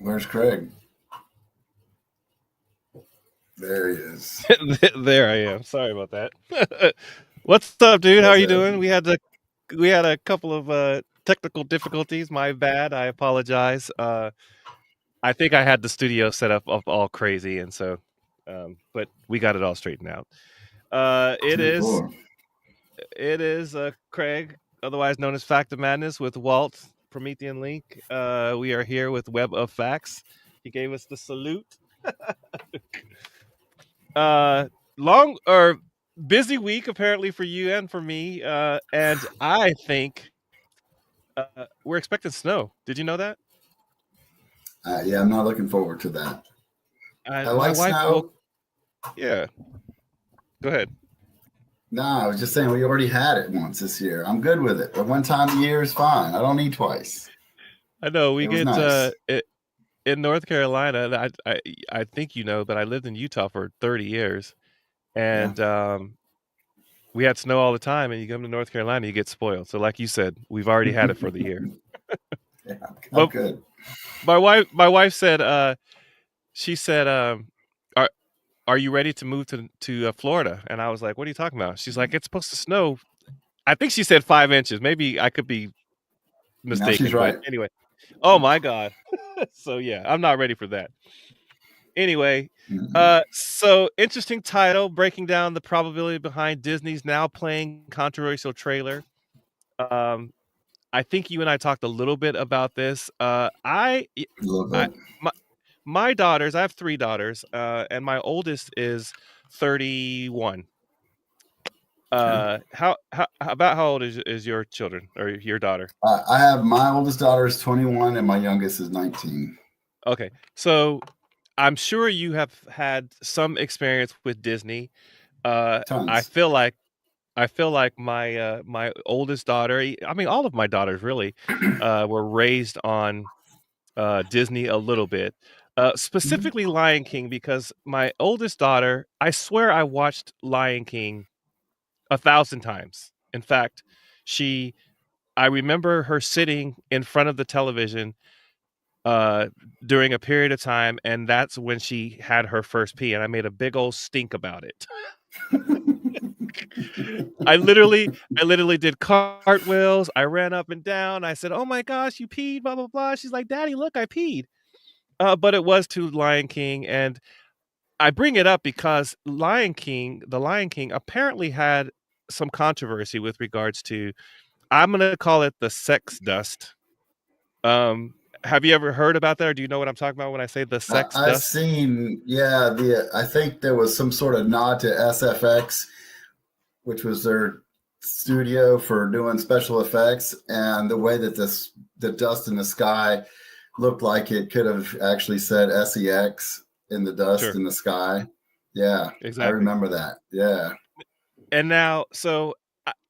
Where's Craig? There he is. There I am. Sorry about that. What's up, dude? How are What's you doing? happening? We had a couple of technical difficulties. My bad. I apologize. I think I had the studio set up all crazy, and so, but we got it all straightened out. Uh, it Too is cool. it is Craig, otherwise known as Fact of Madness, with Walt Promethean Link. We are here with Web of Facts. He gave us the salute. uh Long or busy week apparently for you and for me, and I think we're expecting snow. Did you know that? Yeah, I'm not looking forward to that. I My like wife woke. snow. Yeah, go ahead. Nah, I was just saying we already had it once this year. I'm good with it. But one time a year is fine. I don't need twice. I know we It was get nice. in North Carolina. I think you know, but I lived in Utah for 30 years, Yeah. and we had snow all the time. And you come to North Carolina, you get spoiled. So, like you said, we've already had it for the year. Yeah, I'm But good. my wife said, she said, "Are are you ready to move to Florida?" And I was like, "What are you talking about?" She's like, "It's supposed to snow." I think she said 5 inches. Maybe I could be Now she's mistaken, but right. anyway. Oh my god. So yeah, I'm not ready for that. Anyway, Mhm. so interesting title, breaking down the probability behind Disney's now playing controversial trailer. Um, I think you and I talked a little bit about this. A little I bit. my my daughters. I have three daughters, and my oldest is 31. Okay. About how old is your children or your daughter? I have my oldest daughter is 21 and my youngest is 19. Okay, so I'm sure you have had some experience with Disney. Uh, I Tons. feel like my oldest daughter. I mean, all of my daughters really were raised on Disney a little bit. Mhm. Specifically Lion King, because my oldest daughter, I swear I watched Lion King 1,000 times. In fact, she I remember her sitting in front of the television uh during a period of time, and that's when she had her first pee, and I made a big old stink about it. I literally did cartwheels. I ran up and down. I said, "Oh my gosh, you peed, blah blah blah." She's like, "Daddy, look, I peed." But it was to Lion King, and I bring it up because The Lion King apparently had some controversy with regards to, I'm gonna call it the sex dust. Um, have you ever heard about that, or do you know what I'm talking about when I say the sex I've dust? seen, yeah, I think there was some sort of nod to SFX, which was their studio for doing special effects, and the way that the dust in the sky looked like it could have actually said SEX in the dust Sure, in the sky. Yeah, I exactly. remember that. Yeah. And now, so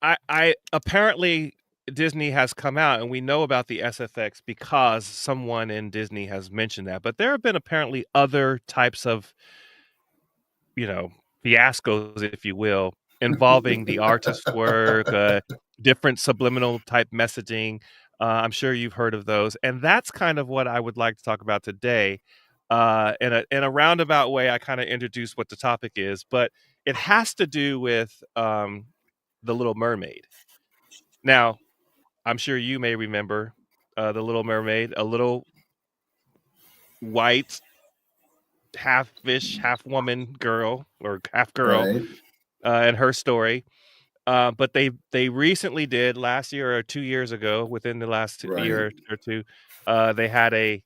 I apparently Disney has come out, and we know about the SFX because someone in Disney has mentioned that. But there have been apparently other types of, you know, fiascos, if you will, involving the artist's work, different subliminal type messaging. I'm sure you've heard of those, and that's kind of what I would like to talk about today. In a roundabout way, I kind of introduce what the topic is, but it has to do with the Little Mermaid. Now, I'm sure you may remember the Little Mermaid, a little white, half fish, half woman girl, or half girl, Right. and her story. But they recently did, last year or 2 years ago, within the last Right. year or two, they had a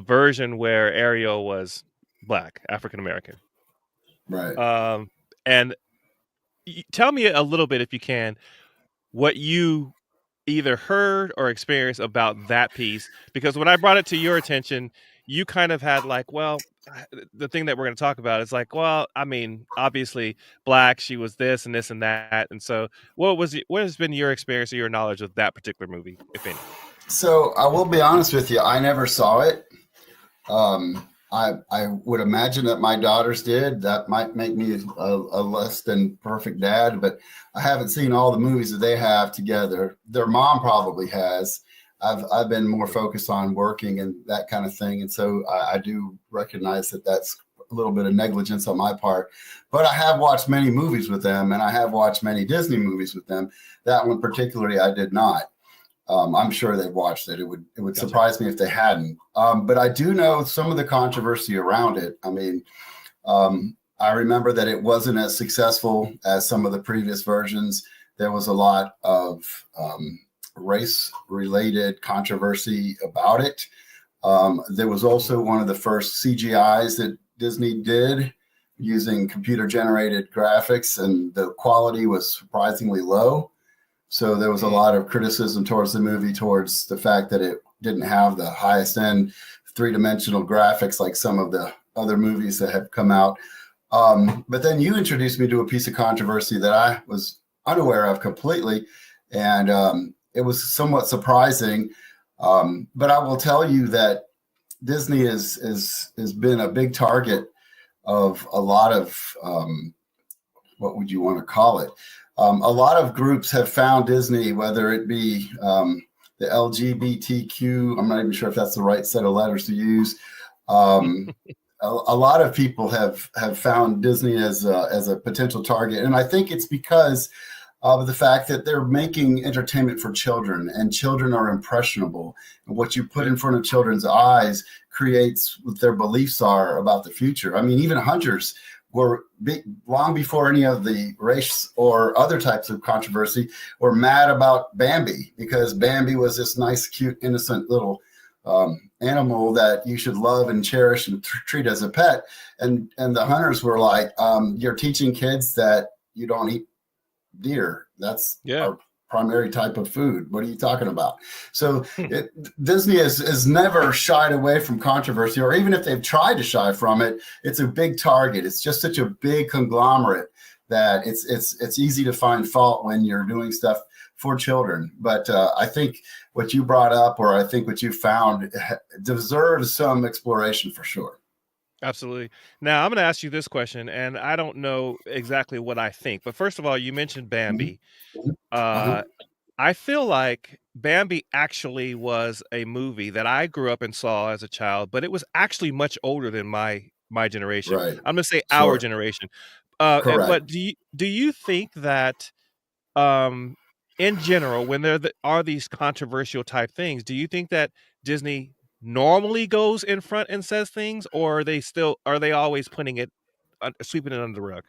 version where Ariel was black, African American. Right. Um, and tell me a little bit, if you can, what you either heard or experienced about that piece, because when I brought it to your attention, you kind of had like, well, the thing that we're going to talk about is like, well, I mean, obviously black, she was this and that, and so what has been your experience or your knowledge of that particular movie, if any? So I will be honest with you. I never saw it. I would imagine that my daughters did. That might make me a less than perfect dad, but I haven't seen all the movies that they have together. Their mom probably has. I've been more focused on working and that kind of thing, and so I do recognize that that's a little bit of negligence on my part. But I have watched many movies with them, and I have watched many Disney movies with them. That one particularly, I did not. I'm sure they've watched it. It would Gotcha. surprise me if they hadn't. But I do know some of the controversy around it. I mean, I remember that it wasn't as successful as some of the previous versions. There was a lot of race-related controversy about it. There was also one of the first CGIs that Disney did using computer-generated graphics, and the quality was surprisingly low. So there was a lot of criticism towards the movie, towards the fact that it didn't have the highest end three-dimensional graphics like some of the other movies that have come out. But then you introduced me to a piece of controversy that I was unaware of completely, and it was somewhat surprising. But I will tell you that Disney has been a big target of a lot of what would you want to call it? A lot of groups have found Disney, whether it be the LGBTQ, I'm not even sure if that's the right set of letters to use. A lot of people have found Disney as a potential target. And I think it's because of the fact that they're making entertainment for children, and children are impressionable. And what you put in front of children's eyes creates what their beliefs are about the future. I mean, even hunters were long before any of the race or other types of controversy were mad about Bambi, because Bambi was this nice, cute, innocent little animal that you should love and cherish and treat as a pet. And the hunters were like, you're teaching kids that you don't eat deer. That's our primary type of food. What are you talking about? So Disney has never shied away from controversy, or even if they've tried to shy from it, it's a big target. It's just such a big conglomerate that it's easy to find fault when you're doing stuff for children. But I think what you brought up, or I think what you found, deserves some exploration for sure. Absolutely. Now, I'm going to ask you this question, and I don't know exactly what I think. But first of all, you mentioned Bambi. I feel like Bambi actually was a movie that I grew up and saw as a child, but it was actually much older than my generation. Right. I'm going to say our generation. Correct. But do you think that in general, when there are these controversial type things, do you think that Disney normally goes in front and says things, or are they always putting it, sweeping it under the rug?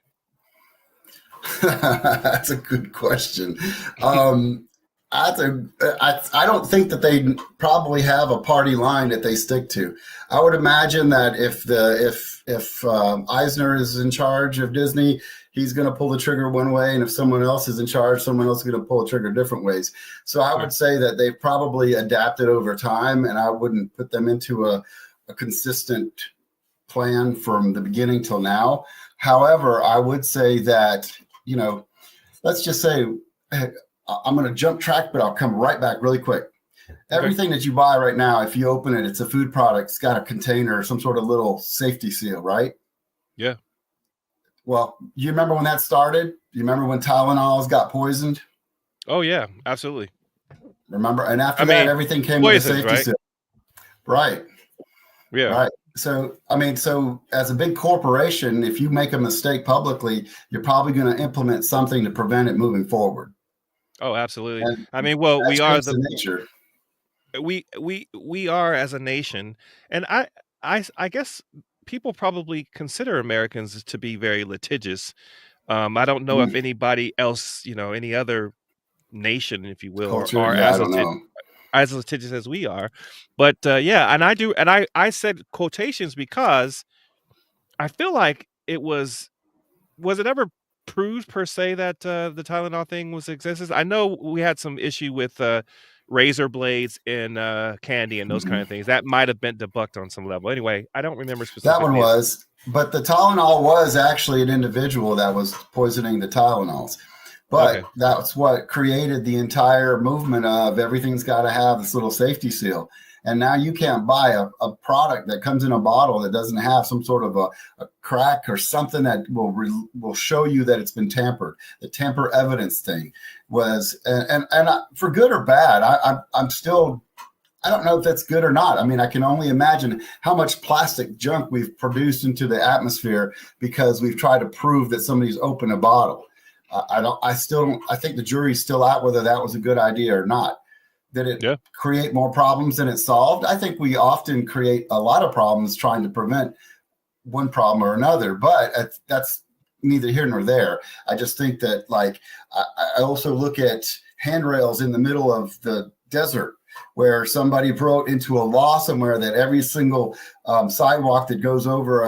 That's a good question. I don't think that they probably have a party line that they stick to. I would imagine that if Eisner is in charge of Disney, he's going to pull the trigger one way, and if someone else is in charge, someone else is going to pull the trigger different ways. So I would say that they've probably adapted over time, and I wouldn't put them into a consistent plan from the beginning till now. However, I would say that, let's just say, I'm going to jump track, but I'll come right back really quick. Everything that you buy right now, if you open it, it's a food product. It's got a container, some sort of little safety seal, right? Yeah. Well, you remember when that started? You remember when Tylenols got poisoned? Oh, yeah, absolutely. Remember? And after that, everything came with a safety seal. Right. Yeah. Right. So as a big corporation, if you make a mistake publicly, you're probably going to implement something to prevent it moving forward. Oh, absolutely. And we are the nature. We are as a nation, and I guess people probably consider Americans to be very litigious. I don't know if anybody else, any other nation, if you will, Culture, are as litigious as we are. But and I do, and I said quotations because I feel like was it ever proved per se that the Tylenol thing was existence? I know we had some issue with razor blades in candy and those kind of things. That might have been debunked on some level. Anyway, I don't remember specifically. That one was, but the Tylenol was actually an individual that was poisoning the Tylenols. But that's what created the entire movement of everything's got to have this little safety seal. And now you can't buy a product that comes in a bottle that doesn't have some sort of a crack or something that will show you that it's been tampered. The tamper evidence thing was, and for good or bad, I'm still I don't know if that's good or not. I mean, I can only imagine how much plastic junk we've produced into the atmosphere because we've tried to prove that somebody's opened a bottle. I don't. I still don't. I think the jury's still out whether that was a good idea or not. Did it Yeah. create more problems than it solved? I think we often create a lot of problems trying to prevent one problem or another, but that's neither here nor there. I just think that, like, I also look at handrails in the middle of the desert where somebody wrote into a law somewhere that every single sidewalk that goes over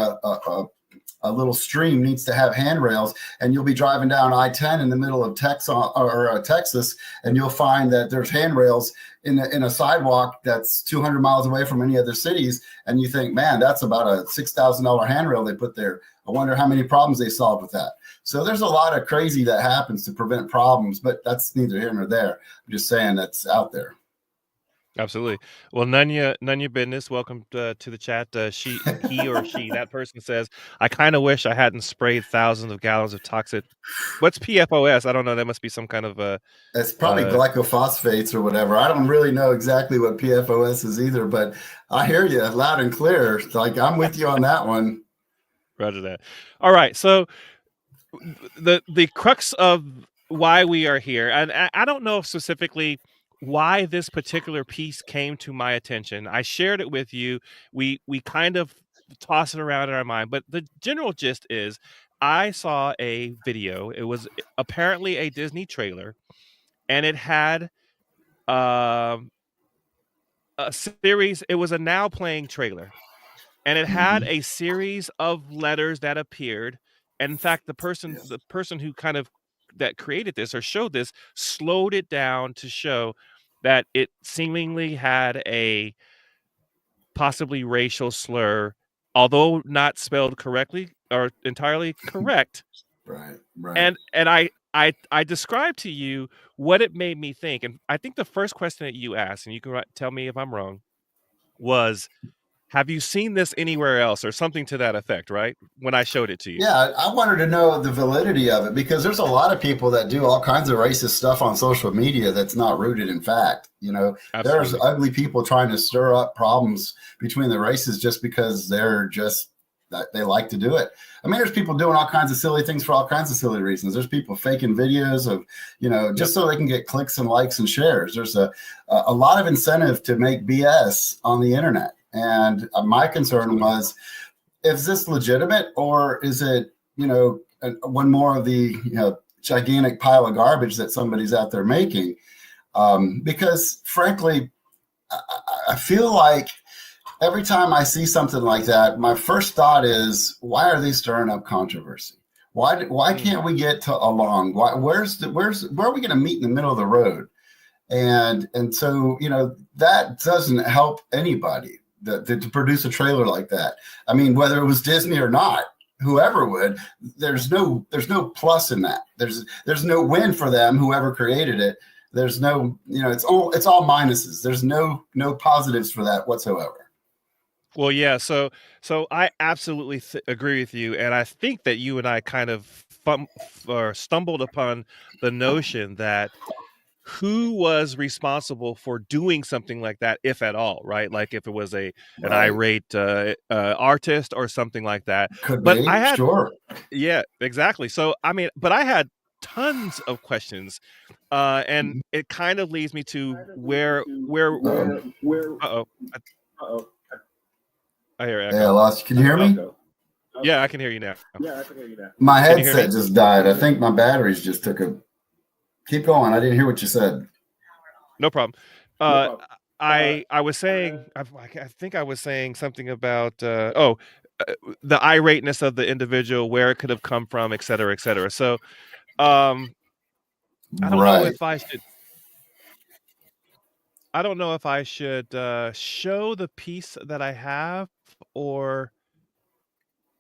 a little stream needs to have handrails, and you'll be driving down I-10 in the middle of Texas, and you'll find that there's handrails in a sidewalk that's 200 miles away from any other cities, and you think, man, that's about a $6,000 handrail they put there. I wonder how many problems they solved with that. So there's a lot of crazy that happens to prevent problems, but that's neither here nor there. I'm just saying that's out there. Absolutely. Well, none your business. Welcome to the chat. He or she, that person says, I kind of wish I hadn't sprayed thousands of gallons of toxic. What's PFOS? I don't know. That must be some kind of It's probably glycophosphates or whatever. I don't really know exactly what PFOS is either, but I hear you loud and clear. Like, I'm with you on that one. Roger that. All right. So the crux of why we are here, and I don't know specifically why this particular piece came to my attention. I shared it with you. We kind of toss it around in our mind, but the general gist is I saw a video. It was apparently a Disney trailer, and it had um a series. It was a now playing trailer, and it had a series of letters that appeared. And in fact, the person who kind of that created this or showed this slowed it down to show that it seemingly had a possibly racial slur, although not spelled correctly or entirely correct. Right, right. And I described to you what it made me think. And I think the first question that you asked, and you can tell me if I'm wrong, was, have you seen this anywhere else, or something to that effect, right? When I showed it to you. Yeah, I wanted to know the validity of it because there's a lot of people that do all kinds of racist stuff on social media that's not rooted in fact. You know, there's Absolutely. ugly people trying to stir up problems between the races just because they're just that they like to do it. I mean, there's people doing all kinds of silly things for all kinds of silly reasons. There's people faking videos of, just so they can get clicks and likes and shares. There's a lot of incentive to make BS on the internet. And my concern was, is this legitimate, or is it, one more of the, gigantic pile of garbage that somebody's out there making? Because frankly, I feel like every time I see something like that, my first thought is, why are they stirring up controversy? Why can't we get along? Where are we going to meet in the middle of the road? And so, that doesn't help anybody to produce a trailer like that. I mean, whether it was Disney or not, whoever would, there's no plus in that. There's no win for them, whoever created it. There's no, it's all minuses. There's no positives for that whatsoever. Well, yeah. So I absolutely agree with you, and I think that you and I kind of stumbled upon the notion that who was responsible for doing something like that, if at all, right? Like if it was an irate artist or something like that. Could But be, I had, sure. yeah, exactly. So I mean, but I had tons of questions, and it kind of leads me to where. Uh-oh. I hear echo. Yeah, I lost you. Can you hear me? Yeah, I can hear you now. My headset just died. I think my batteries just took a. Keep going. I didn't hear what you said. No problem. I was saying, I think I was saying something about the irateness of the individual, where it could have come from, et cetera, et cetera. So I don't know if I should. I don't know if I should show the piece that I have, or.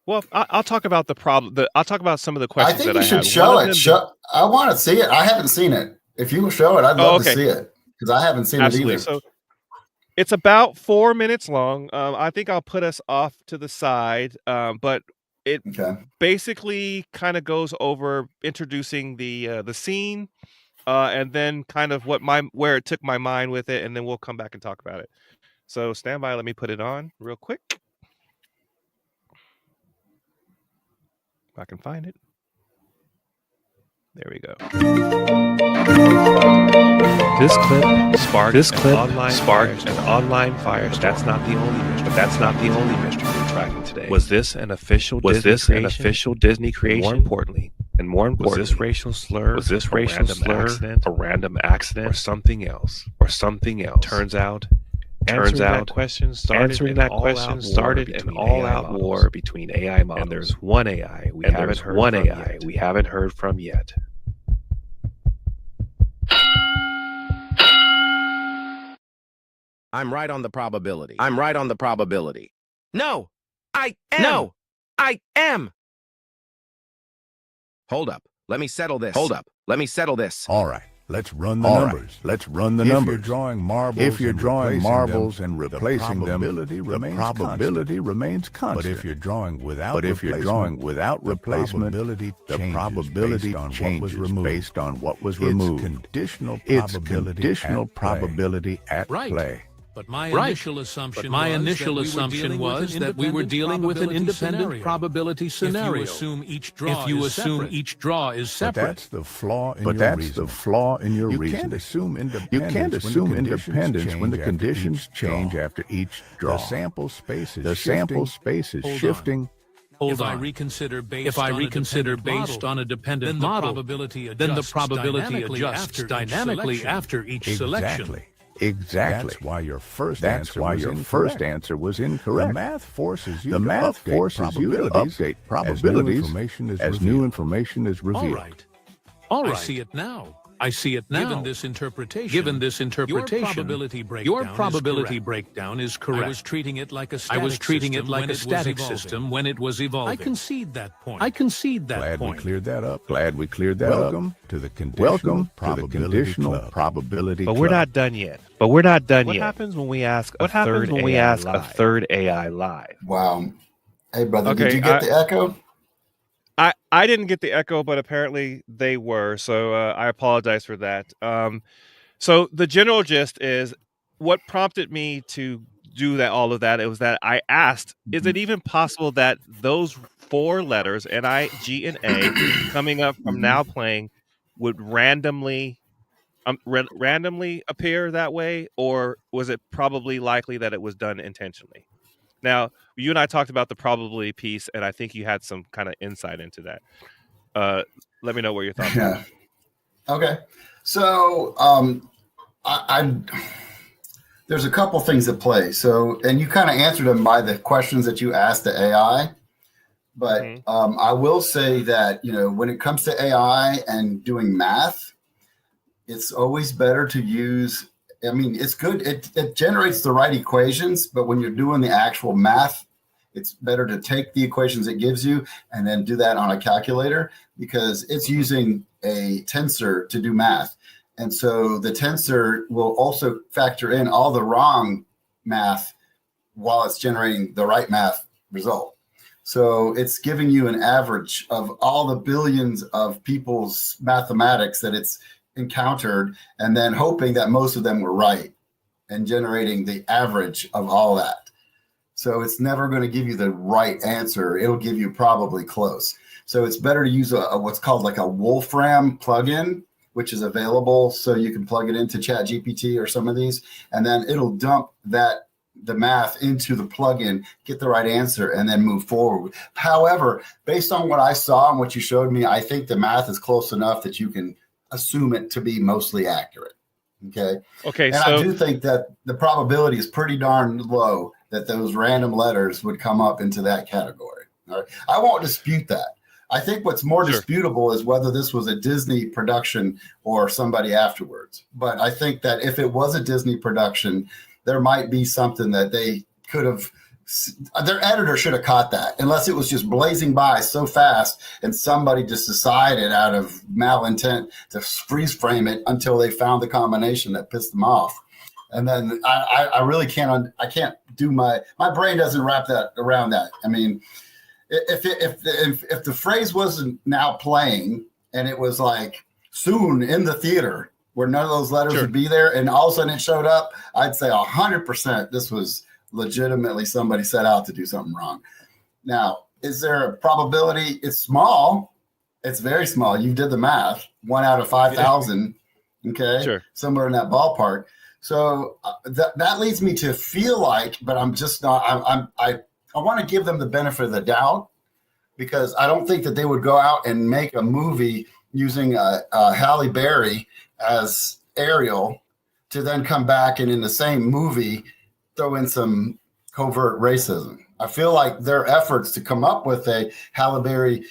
Well, I'll talk about the problem. I'll talk about some of the questions that I had. I think you should show it. I want to see it. I haven't seen it. If you will show it, I'd love to see it, because I haven't seen it either. So it's about 4 minutes long. I think I'll put us off to the side, but it basically kind of goes over introducing the scene, and then kind of where it took my mind with it, and then we'll come back and talk about it. So stand by. Let me put it on real quick. If I can find it. There we go. This clip sparked an online fire. That's not the only mystery we're tracking today. Was this an official Disney creation? More importantly, was this racial slur? A random accident, or something else? Turns out, answering that question started an all-out war between AI models. And there's one AI we haven't heard from yet. I'm right on the probability. No, I am. Hold up. Let me settle this. All right. Let's run the numbers. If you're drawing marbles and replacing them, the probability remains constant. But if you're drawing without replacement, the probability changes based on what was removed. It's conditional probability at play. But my initial assumption was that we were dealing with an independent probability scenario. If you assume each draw is separate. But that's the flaw in your reasoning. You can't assume independence when the conditions change after each draw. The sample space is shifting. If I reconsider based on a dependent model, then the probability adjusts dynamically after each selection. Exactly. That's why your first answer was incorrect. The math forces you to update probabilities as new information is revealed. All right. I see it now. Given this interpretation, your probability breakdown is correct. I was treating it like a static system when it was evolving. I concede that point. Glad we cleared that up. Welcome to the conditional probability. But we're not done yet. What happens when we ask a third AI live? Wow. Hey, brother, did you get the echo? I didn't get the echo, but apparently they were. So I apologize for that. So the general gist is what prompted me to do all of that. It was that I asked, is it even possible that those 4 letters, N-I, G, and A, coming up from now playing would randomly appear that way? Or was it probably likely that it was done intentionally? Now, you and I talked about the probability piece, and I think you had some kind of insight into that. Let me know what your thoughts are. Okay. So there's a couple things at play. So, and you kind of answered them by the questions that you asked the AI. But I will say that, when it comes to AI and doing math, it's always better to use, it's good. It generates the right equations, but when you're doing the actual math, it's better to take the equations it gives you and then do that on a calculator, because it's using a tensor to do math. And so the tensor will also factor in all the wrong math while it's generating the right math result. So it's giving you an average of all the billions of people's mathematics that it's encountered, and then hoping that most of them were right and generating the average of all that. So it's never going to give you the right answer. It'll give you probably close. So it's better to use what's called like a Wolfram plugin, which is available. So you can plug it into ChatGPT or some of these, and then it'll dump the math into the plugin, get the right answer, and then move forward. However, based on what I saw and what you showed me, I think the math is close enough that you can assume it to be mostly accurate. Okay. And so I do think that the probability is pretty darn low that those random letters would come up into that category. All right. I won't dispute that. I think what's more disputable is whether this was a Disney production or somebody afterwards. But I think that if it was a Disney production, there might be something that they could have, their editor should have caught that, unless it was just blazing by so fast and somebody just decided out of malintent to freeze frame it until they found the combination that pissed them off. And then I really can't do my brain doesn't wrap that around that. I mean, if the phrase wasn't now playing and it was like soon in the theater where none of those letters Sure. would be there, and all of a sudden it showed up, I'd say 100% this was legitimately somebody set out to do something wrong. Now, is there a probability? It's small. It's very small. You did the math. 1 out of 5,000. Okay. Sure. Somewhere in that ballpark. So that leads me to feel like, but I'm just not, I want to give them the benefit of the doubt, because I don't think that they would go out and make a movie using Halle Berry as Ariel to then come back and in the same movie throw in some covert racism. I feel like their efforts to come up with a Halle Berry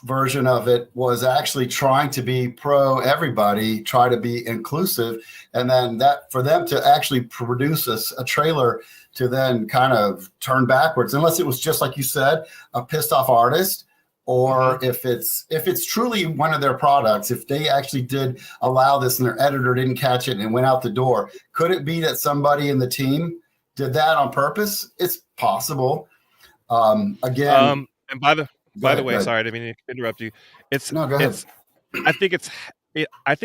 version of it was actually trying to be pro everybody, try to be inclusive, and then that for them to actually produce a trailer to then kind of turn backwards, unless it was just like you said, a pissed off artist, or if it's truly one of their products, if they actually did allow this and their editor didn't catch it and went out the door, could it be that somebody in the team did that on purpose? It's possible. Again, and by the way, ahead. sorry, I didn't mean to interrupt you. No, go ahead. I think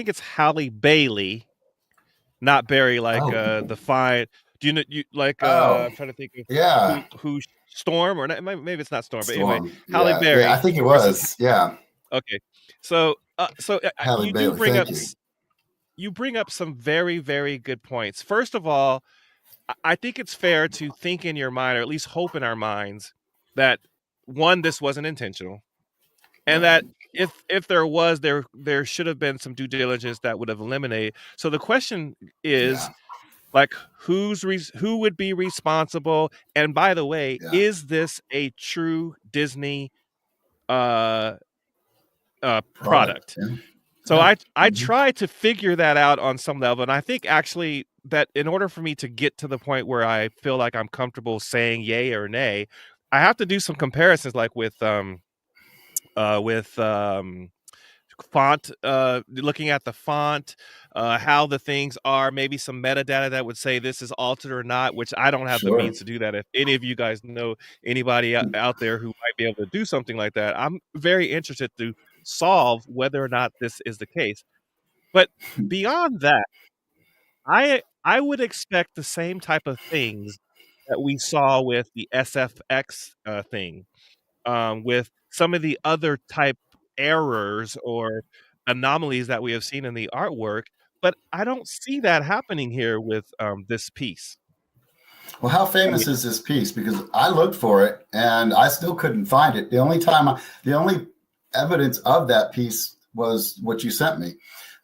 it's Halle Bailey, not Barry, like the fine. Do you know I'm trying to think of who Storm, or not, maybe it's not Storm, but anyway, Halle Berry. Yeah, I think it was. Yeah. Okay. So Halle you Bailey, do bring thank up you. you bring up some very, very good points. First of all, I think it's fair to think in your mind, or at least hope in our minds, that one, this wasn't intentional, and that if there was, there should have been some due diligence that would have eliminated. So the question is, like, who would be responsible? And by the way, is this a true Disney product? Yeah. So I tried to figure that out on some level, and I think actually that in order for me to get to the point where I feel like I'm comfortable saying yay or nay, I have to do some comparisons, like with font, looking at the font, how the things are, maybe some metadata that would say this is altered or not, which I don't have the means to do that. If any of you guys know anybody out there who might be able to do something like that, I'm very interested to solve whether or not this is the case. But beyond that, I would expect the same type of things that we saw with the SFX thing, with some of the other type errors or anomalies that we have seen in the artwork, but I don't see that happening here with this piece. Well, how famous is this piece? Because I looked for it and I still couldn't find it. The only evidence of that piece was what you sent me.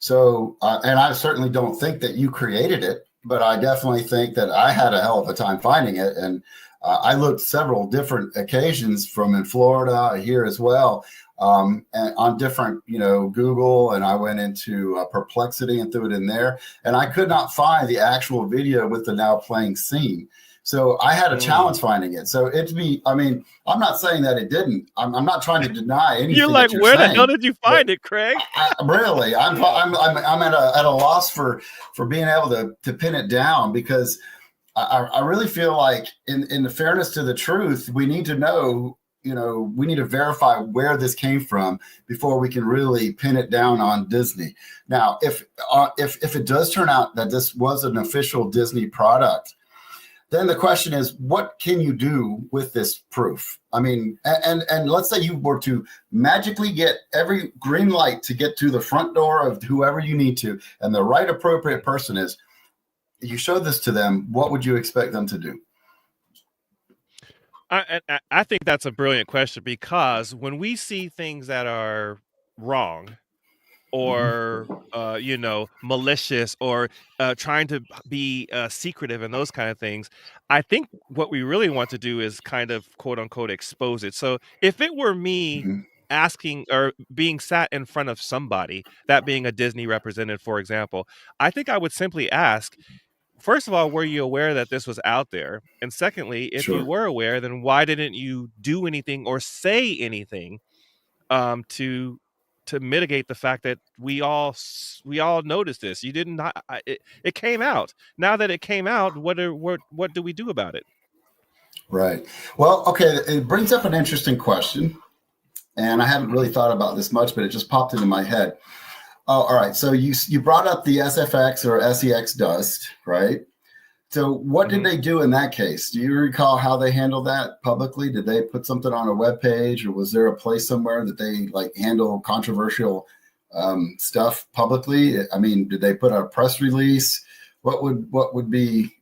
So, and I certainly don't think that you created it, but I definitely think that I had a hell of a time finding it. And I looked several different occasions from in Florida, here as well, and on different, Google, and I went into Perplexity and threw it in there, and I could not find the actual video with the now playing scene. So I had a challenge finding it. So I'm not saying that it didn't. I'm not trying to deny anything. You're like, where the hell did you find it, Craig? I'm at a loss for being able to pin it down, because I really feel like in the fairness to the truth, we need to know, we need to verify where this came from before we can really pin it down on Disney. Now, if it does turn out that this was an official Disney product, then the question is, what can you do with this proof? I mean, and let's say you were to magically get every green light to get to the front door of whoever you need to, and the right appropriate person is, you show this to them, what would you expect them to do? I think that's a brilliant question, because when we see things that are wrong or malicious or trying to be secretive and those kind of things, I think what we really want to do is kind of quote unquote expose it. So if it were me asking or being sat in front of somebody, that being a Disney representative, for example, I think I would simply ask, first of all, were you aware that this was out there? And secondly, if you were aware, then why didn't you do anything or say anything to mitigate the fact that we all noticed this? You didn't. It came out. Now that it came out, what do we do about it? Right. Well, okay. It brings up an interesting question, and I haven't really thought about this much, but it just popped into my head. Oh, all right. So you brought up the SFX or SEX dust, right? So what did they do in that case? Do you recall how they handled that publicly? Did they put something on a web page, or was there a place somewhere that they like handle controversial stuff publicly? I mean, did they put a press release? What would be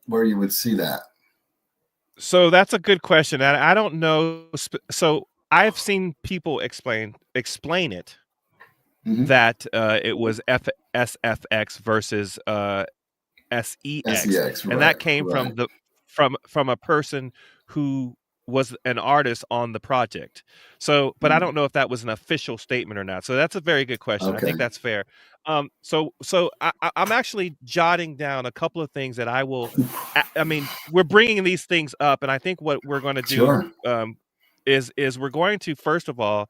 where you would see that? So that's a good question. And I don't know. So I've seen people explain it that it was SFX versus SEX, and that came from a person who was an artist on the project. So, but I don't know if that was an official statement or not. So that's a very good question. I think that's fair. So I'm actually jotting down a couple of things that I will. I mean, we're bringing these things up, and I think what we're going to do is we're going to, first of all,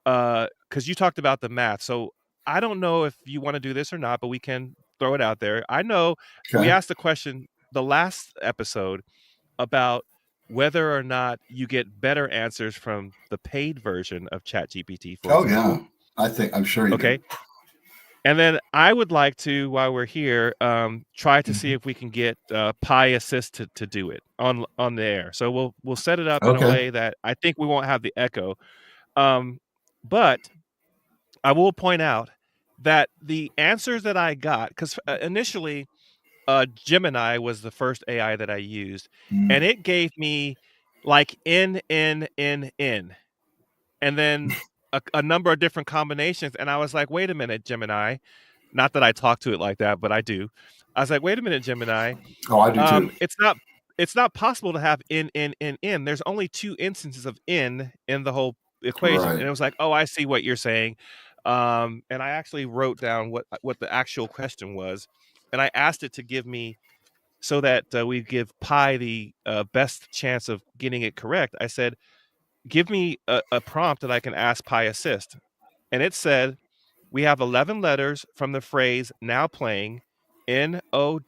because you talked about the math. So I don't know if you want to do this or not, but we can throw it out there. I know we asked the question the last episode about whether or not you get better answers from the paid version of ChatGPT. I'm sure you do. And then I would like to, while we're here, try to see if we can get Pi Assist to do it on the air. So we'll set it up in a way that I think we won't have the echo. But I will point out that the answers that I got, because initially Gemini was the first AI that I used, and it gave me like N, and then a number of different combinations. And I was like, wait a minute, Gemini. Not that I talk to it like that, but I do. I was like, wait a minute, Gemini. Oh, I do too. It's not possible to have N. There's only 2 instances of N in the whole equation. And it was like, oh, I see what you're saying. And I actually wrote down what the actual question was, and I asked it to give me, so that we give Pi the best chance of getting it correct. I said, give me a prompt that I can ask Pi Assist, and it said, we have 11 letters from the phrase "now playing," NOWPLAYING.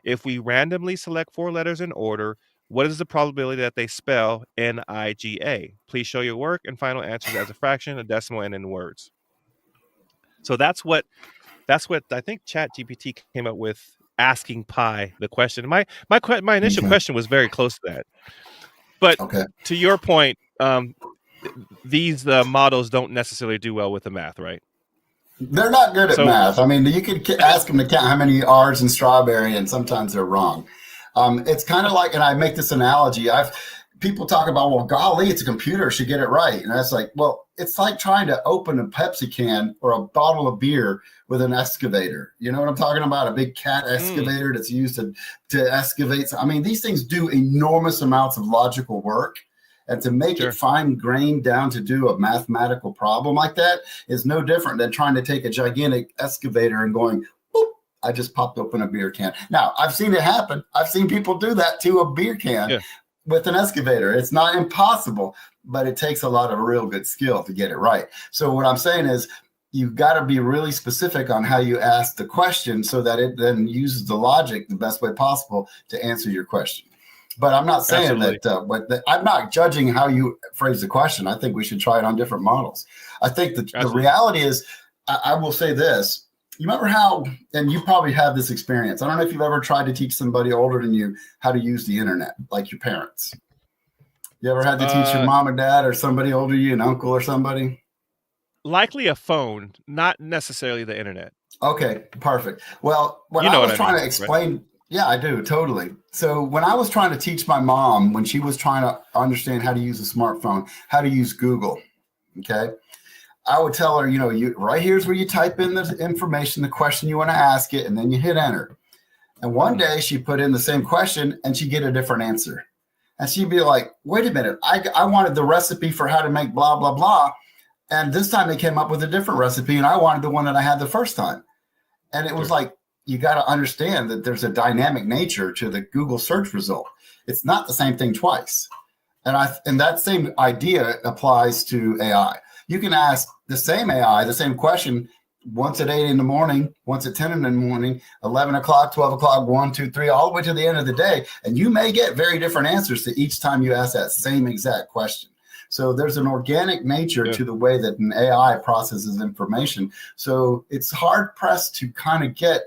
If we randomly select 4 letters in order, what is the probability that they spell NIGA? Please show your work and final answers as a fraction, a decimal, and in words. So that's what I think ChatGPT came up with, asking Pi the question. My initial question was very close to that. But to your point, these models don't necessarily do well with the math, right? They're not good at math. I mean, you could ask them to count how many R's in strawberry, and sometimes they're wrong. It's kind of like, and I make this analogy, people talk about, well, golly, it's a computer, should get it right. And I was like, well, it's like trying to open a Pepsi can or a bottle of beer with an excavator. You know what I'm talking about? A big cat excavator that's used to excavate. I mean, these things do enormous amounts of logical work. And to make it fine-grained down to do a mathematical problem like that is no different than trying to take a gigantic excavator and going, boop, I just popped open a beer can. Now, I've seen it happen. I've seen people do that to a beer can with an excavator. It's not impossible, but it takes a lot of real good skill to get it right. So what I'm saying is, you've got to be really specific on how you ask the question so that it then uses the logic the best way possible to answer your question. But I'm not saying that I'm not judging how you phrase the question. I think we should try it on different models. I think the reality is, I will say this. You remember how, and you probably have this experience. I don't know if you've ever tried to teach somebody older than you how to use the internet, like your parents. You ever had to teach your mom or dad or somebody older than you, an uncle or somebody? Likely a phone, not necessarily the internet. Okay, perfect. Well, when I was trying to explain... Right? Yeah, I do. Totally. So when I was trying to teach my mom, when she was trying to understand how to use a smartphone, how to use Google, okay, I would tell her, right here's where you type in the information, the question you want to ask it, and then you hit enter. And one day she put in the same question and she'd get a different answer. And she'd be like, wait a minute, I wanted the recipe for how to make blah, blah, blah. And this time they came up with a different recipe and I wanted the one that I had the first time. And it was like, you got to understand that there's a dynamic nature to the Google search result. It's not the same thing twice. And that same idea applies to AI. You can ask the same AI, the same question once at 8 in the morning, once at 10 in the morning, 11 o'clock, 12 o'clock, 1, 2, 3, all the way to the end of the day. And you may get very different answers to each time you ask that same exact question. So there's an organic nature Yeah. to the way that an AI processes information. So it's hard pressed to kind of get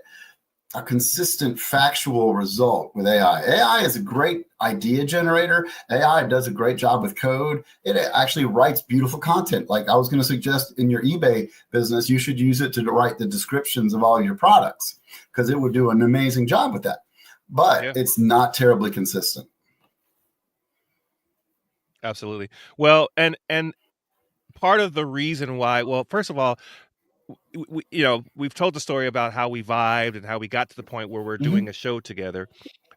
a consistent factual result with AI. AI is a great idea generator. AI does a great job with code. It actually writes beautiful content. Like I was going to suggest in your eBay business, you should use it to write the descriptions of all your products because it would do an amazing job with that. But Yeah. it's not terribly consistent. Absolutely. Well, and part of the reason why, well, first of all, we've told the story about how we vibed and how we got to the point where we're doing a show together.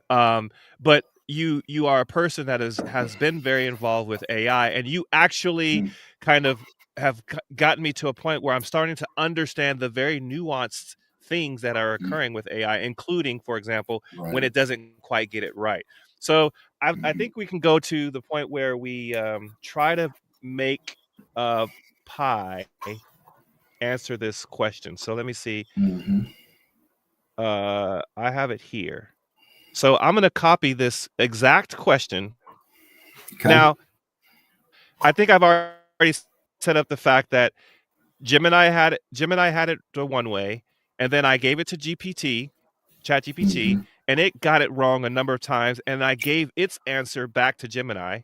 But you are a person that has been very involved with AI, and you actually kind of have gotten me to a point where I'm starting to understand the very nuanced things that are occurring with AI, including, for example, when it doesn't quite get it right. So I think we can go to the point where we try to make Pi answer this question. So let me see. I have it here. So I'm going to copy this exact question. Okay. Now, I think I've already set up the fact that Gemini had it the one way, and then I gave it to ChatGPT, and it got it wrong a number of times, and I gave its answer back to Gemini.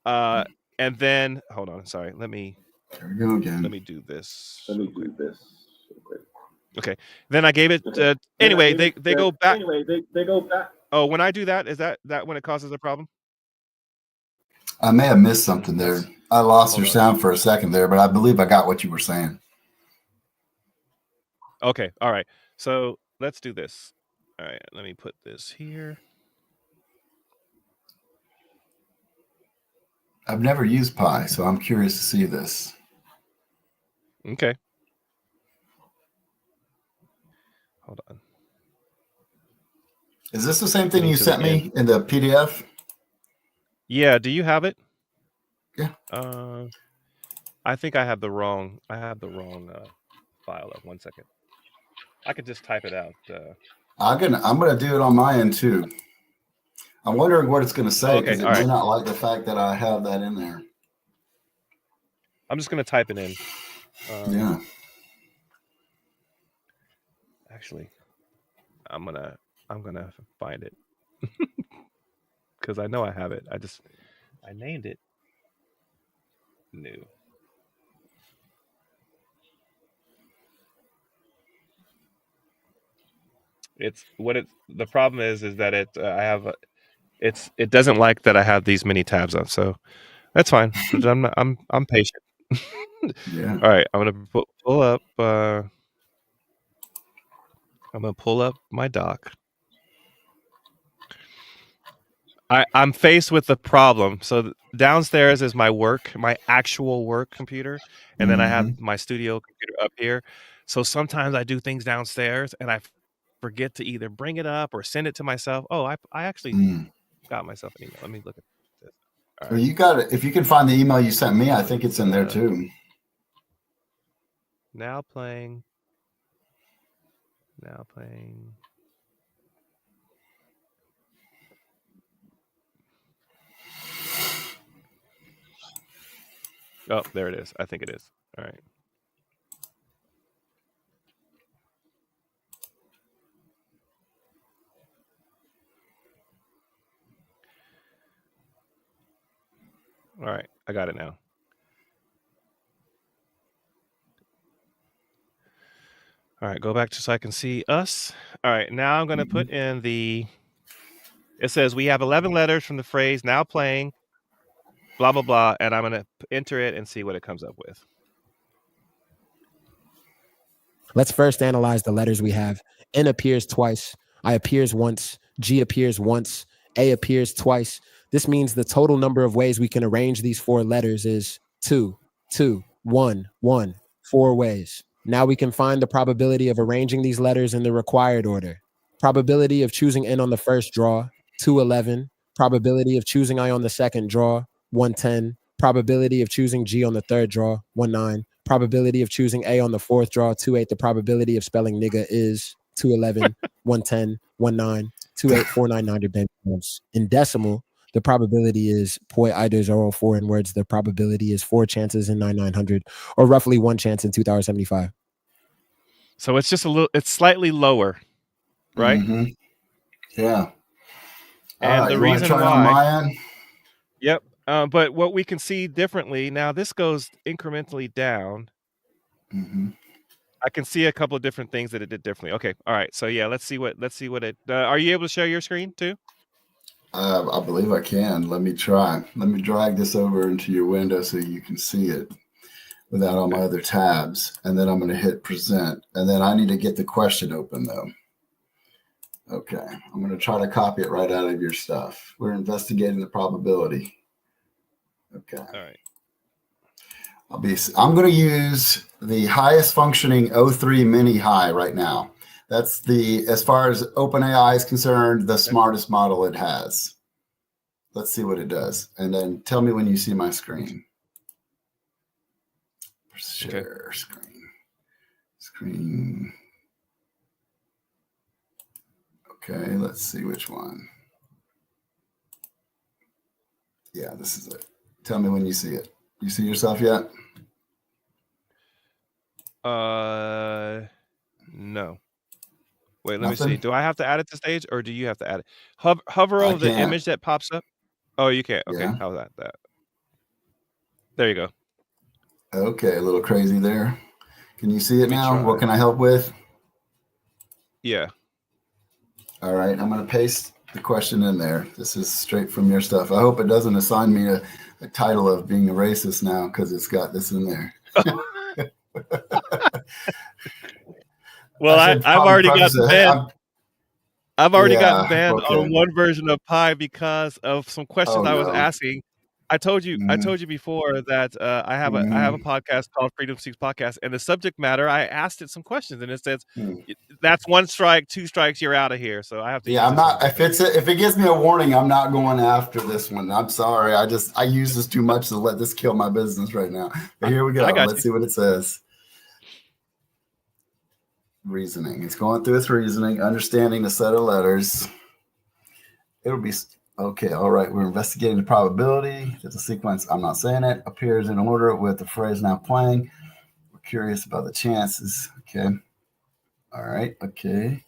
And then hold on, sorry, There we go again. let me do this. Okay. Then I gave it anyway, they go back. Oh, when I do that, is that when it causes a problem? I may have missed something there. I lost your Hold on. sound for a second there, but I believe I got what you were saying. Okay. All right. So let's do this. All right. Let me put this here. I've never used Pi, so I'm curious to see this. Okay. Hold on. Is this the same thing Getting you to the sent me in the PDF? Yeah. Do you have it? Yeah. I think I have the wrong file up. 1 second. I could just type it out. I'm gonna do it on my end too. I'm wondering what it's gonna say because it may not like the fact that I have that in there. I'm just gonna type it in. Yeah. Actually, I'm gonna find it because I know I have it. I named it new. The problem is that it doesn't like that I have these many tabs on, so that's fine. I'm patient. Yeah. All right, I'm gonna pull up. I'm gonna pull up my doc. I'm faced with the problem. So downstairs is my actual work computer, and then I have my studio computer up here. So sometimes I do things downstairs, and I forget to either bring it up or send it to myself. Oh, I actually got myself an email. Let me look at this. All right. You got it. If you can find the email you sent me, I think it's in there too. Now playing. Oh, there it is. I think it is. All right. All right. I got it now. All right. Go back so I can see us. All right. Now I'm going to put in it says we have 11 letters from the phrase now playing, blah, blah, blah. And I'm going to enter it and see what it comes up with. Let's first analyze the letters we have. N appears twice. I appears once. G appears once. A appears twice. This means the total number of ways we can arrange these 4 letters is 2, 2, 1, 1, 4 ways. Now we can find the probability of arranging these letters in the required order. Probability of choosing N on the first draw, 211. Probability of choosing I on the second draw, 110. Probability of choosing G on the third draw, 19. Probability of choosing A on the fourth draw, 28. The probability of spelling nigga is 211, 110, 19, 28, 499 baby bumps. In decimal, The probability is 0.004. In words, the probability is 4 chances in 9,900, or roughly 1 chance in 2,075. So it's just it's slightly lower, right? Mm-hmm. Yeah. And right, the you want to reason try why, on my end? yep. But what we can see differently now, this goes incrementally down. Mm-hmm. I can see a couple of different things that it did differently. Okay, all right. So yeah, let's see what it. Are you able to share your screen too? I believe I can. Let me try. Let me drag this over into your window so you can see it without all my other tabs. And then I'm going to hit present. And then I need to get the question open though. Okay, I'm going to try to copy it right out of your stuff. We're investigating the probability. Okay. All right. I'm going to use the highest functioning O3 mini high right now. That's as far as OpenAI is concerned, the smartest model it has. Let's see what it does. And then tell me when you see my screen. Share screen. Okay, let's see which one. Yeah, this is it. Tell me when you see it. You see yourself yet? No. Wait, let me see. Nothing? Do I have to add it to stage, or do you have to add it? Hover over the image that pops up. Oh, you can't. Okay, Yeah. how's that? There you go. Okay, a little crazy there. Can you see it now? try. What can I help with? Yeah. All right, I'm going to paste the question in there. This is straight from your stuff. I hope it doesn't assign me a title of being a racist now because it's got this in there. Well, I've already gotten banned. I've already gotten banned on one version of Pi because of some questions I was asking. I told you before that I have a podcast called Freedom Seeks Podcast, and the subject matter, I asked it some questions, and it says that's 1 strike, 2 strikes, you're out of here. So I have to. Yeah, I'm not. If it gives me a warning, I'm not going after this one. I'm sorry. I use this too much to let this kill my business right now. But here we go. Let's see what it says. Reasoning. It's going through its reasoning, understanding the set of letters. It'll be okay. All right. We're investigating the probability that the sequence, I'm not saying it, appears in order with the phrase now playing. We're curious about the chances. Okay. All right. Okay.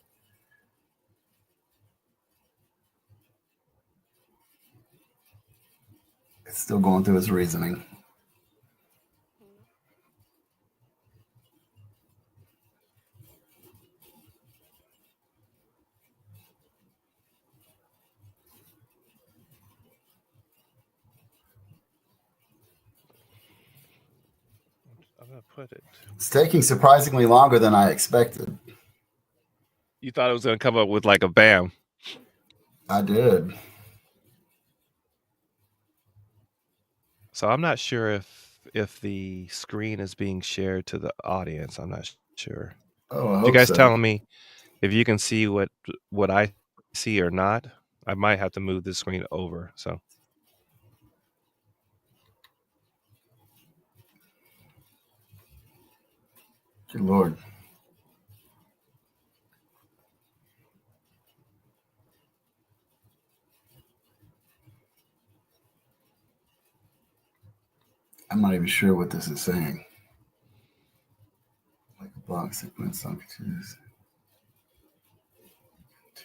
It's still going through its reasoning. I'm gonna put it. It's taking surprisingly longer than I expected. You thought it was gonna come up with like a bam. I did. So I'm not sure if the screen is being shared to the audience. I'm not sure. Oh, I hope you guys so. telling me if you can see what I see or not? I might have to move the screen over. So. Good Lord. I'm not even sure what this is saying. Like a block sequence,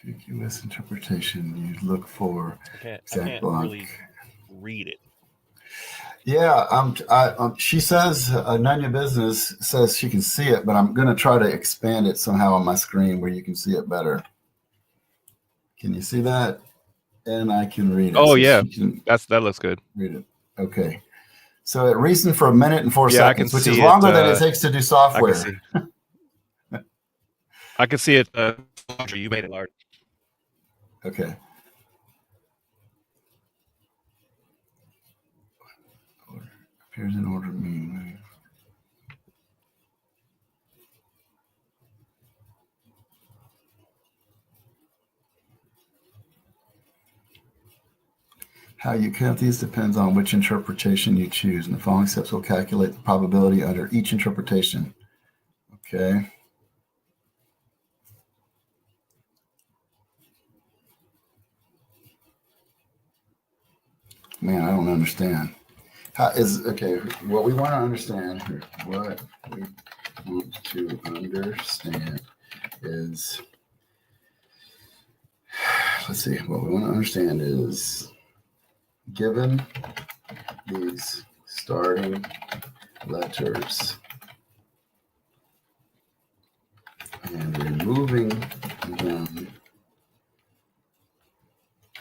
contiguous interpretation. You look for exact block. Really read it. Yeah, she says None Your Business says she can see it, but I'm going to try to expand it somehow on my screen where you can see it better. Can you see that? And I can read it. Oh, so yeah. That looks good. Read it. Okay. So it reasoned for 1 minute and 4 seconds, which is longer than it takes to do software. I can see it. You made it large. Okay. Appears in order mean. How you count these depends on which interpretation you choose, and the following steps will calculate the probability under each interpretation. Okay. Man, I don't understand. Okay, what we want to understand here, what we want to understand is, let's see, what we want to understand is, given these starting letters and removing them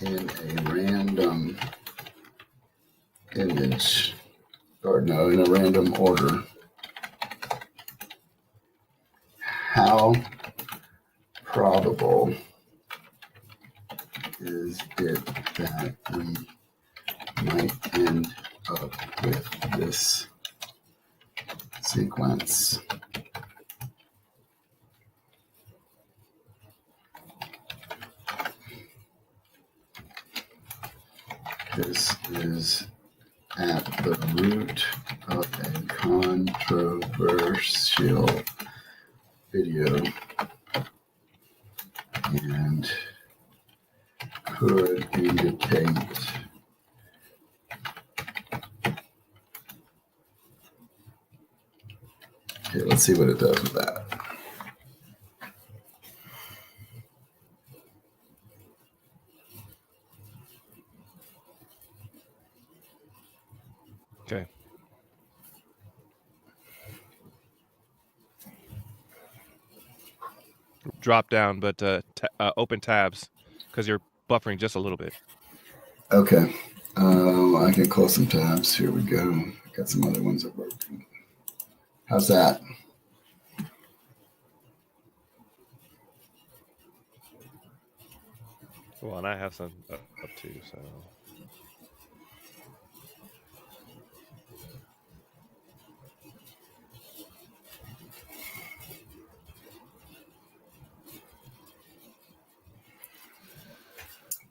in a random image, or no, in a random order, how probable is it that we might end up with this sequence? This is at the root of a controversial video and could indicate okay, let's see what it does with that. Okay. Drop down, but open tabs because you're buffering just a little bit. Okay. I can close some tabs. Here we go. Got some other ones that work. How's that? Well, and I have some up too, so.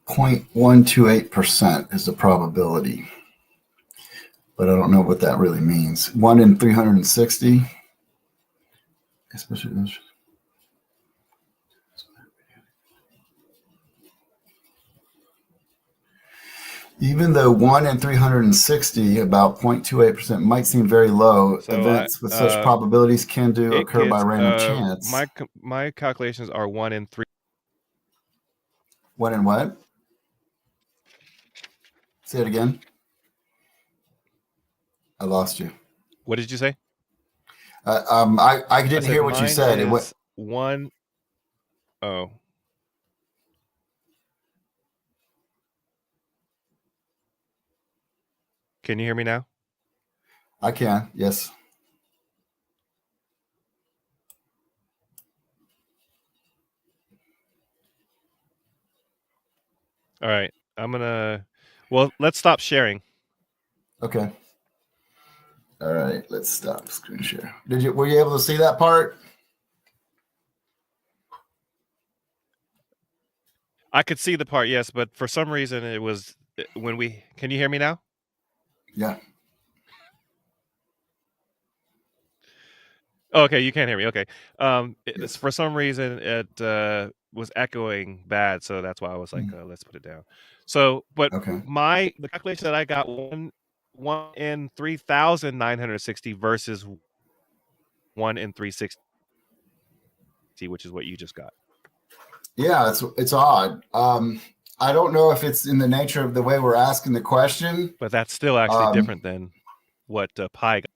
.128% is the probability, but I don't know what that really means. 1 in 360, especially. Even though 1 in 360, about 0.28%, might seem very low, So events with such probabilities can occur by random chance. My calculations are 1 in 3. 1 in what? Say it again. I lost you. What did you say? I didn't hear what you said. It went 1. Oh. Can you hear me now? I can. Yes. All right. Well, let's stop sharing. Okay. All right. Let's stop screen share. Were you able to see that part? I could see the part, yes, but for some reason it was can you hear me now? Yeah. Okay, you can't hear me. Okay. Yes. For some reason it was echoing bad, so that's why I was like, let's put it down. So, but Okay. the calculation that I got 1 in 3,960 versus 1 in 360, which is what you just got. Yeah, it's odd. I don't know if it's in the nature of the way we're asking the question, but that's still actually different than what Pi got.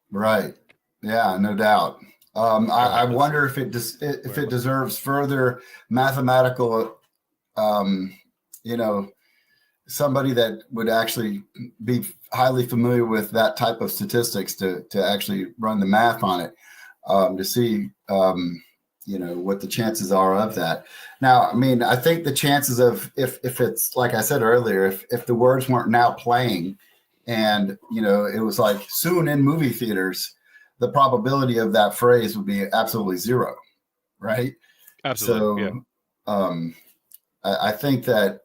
Right. Yeah, no doubt. I wonder if it deserves further mathematical, somebody that would actually be highly familiar with that type of statistics to actually run the math on it, to see, what the chances are of that. Now, I mean, I think the chances of if it's like I said earlier, if the words weren't now playing, and it was like soon in movie theaters, the probability of that phrase would be absolutely zero, right? Absolutely. So, yeah. I think that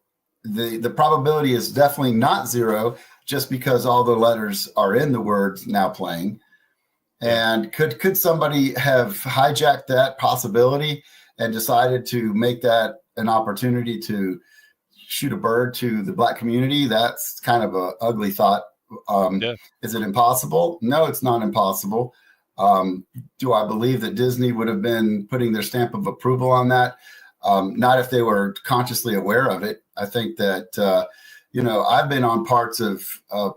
the probability is definitely not zero, just because all the letters are in the words now playing. And could somebody have hijacked that possibility and decided to make that an opportunity to shoot a bird to the Black community. That's kind of a ugly thought. Yeah. Is it impossible? No, it's not impossible. Do I believe that Disney would have been putting their stamp of approval on that? Not if they were consciously aware of it. I think that, I've been on parts of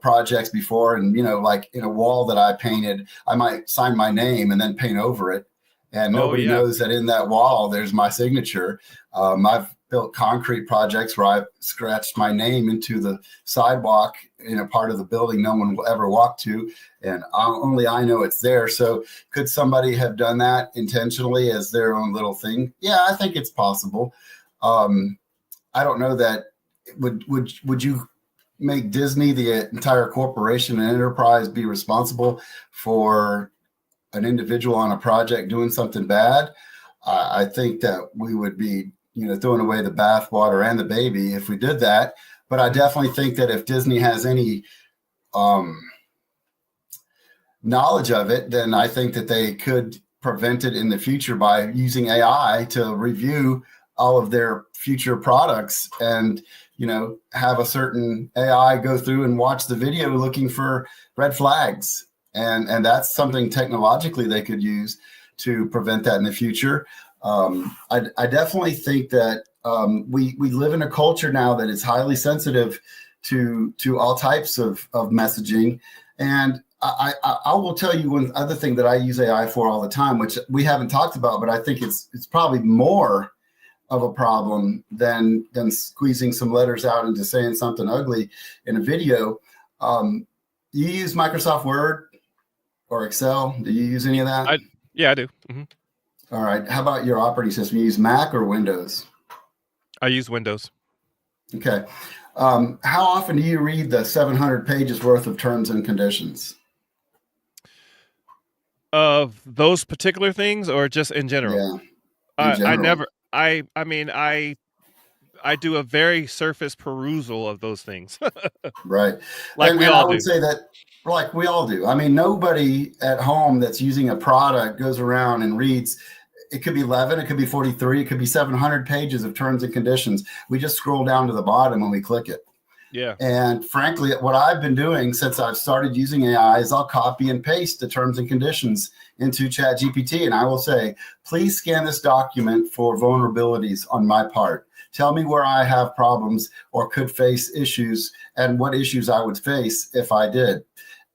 projects before, and, like in a wall that I painted, I might sign my name and then paint over it. And nobody knows that in that wall, there's my signature. I've built concrete projects where I've scratched my name into the sidewalk in a part of the building no one will ever walk to, and only I know it's there. So could somebody have done that intentionally as their own little thing? Yeah, I think it's possible. I don't know that. Would you make Disney, the entire corporation and enterprise, be responsible for an individual on a project doing something bad? I think that we would be, throwing away the bathwater and the baby if we did that. But I definitely think that if Disney has any knowledge of it, then I think that they could prevent it in the future by using AI to review all of their future products and, have a certain AI go through and watch the video looking for red flags. And that's something technologically they could use to prevent that in the future. I definitely think that we live in a culture now that is highly sensitive to all types of messaging. And I will tell you one other thing that I use AI for all the time, which we haven't talked about, but I think it's probably more of a problem than squeezing some letters out into saying something ugly in a video. You use Microsoft Word or Excel? Do you use any of that? I do. Mm-hmm. All right. How about your operating system? You use Mac or Windows? I use Windows. Okay. How often do you read the 700 pages worth of terms and conditions? Of those particular things, or just in general? Yeah. I never. I mean, I do a very surface perusal of those things. Right. Like we all do. I would say that, like we all do. I mean, nobody at home that's using a product goes around and reads. It could be 11, it could be 43, it could be 700 pages of terms and conditions. We just scroll down to the bottom when we click it. Yeah. And frankly, what I've been doing since I've started using AI is I'll copy and paste the terms and conditions into ChatGPT. And I will say, please scan this document for vulnerabilities on my part. Tell me where I have problems or could face issues and what issues I would face if I did.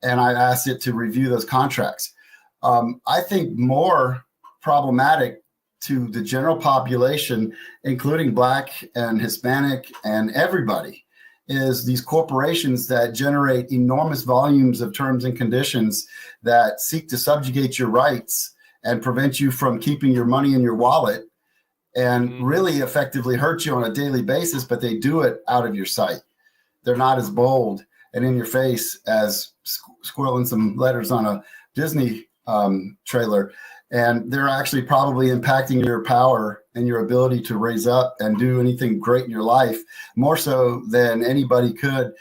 And I asked it to review those contracts. I think more problematic to the general population, including Black and Hispanic and everybody, is these corporations that generate enormous volumes of terms and conditions that seek to subjugate your rights and prevent you from keeping your money in your wallet and really effectively hurt you on a daily basis, but they do it out of your sight. They're not as bold and in your face as squirreling some letters on a Disney trailer. And they're actually probably impacting your power and your ability to raise up and do anything great in your life, more so than anybody could,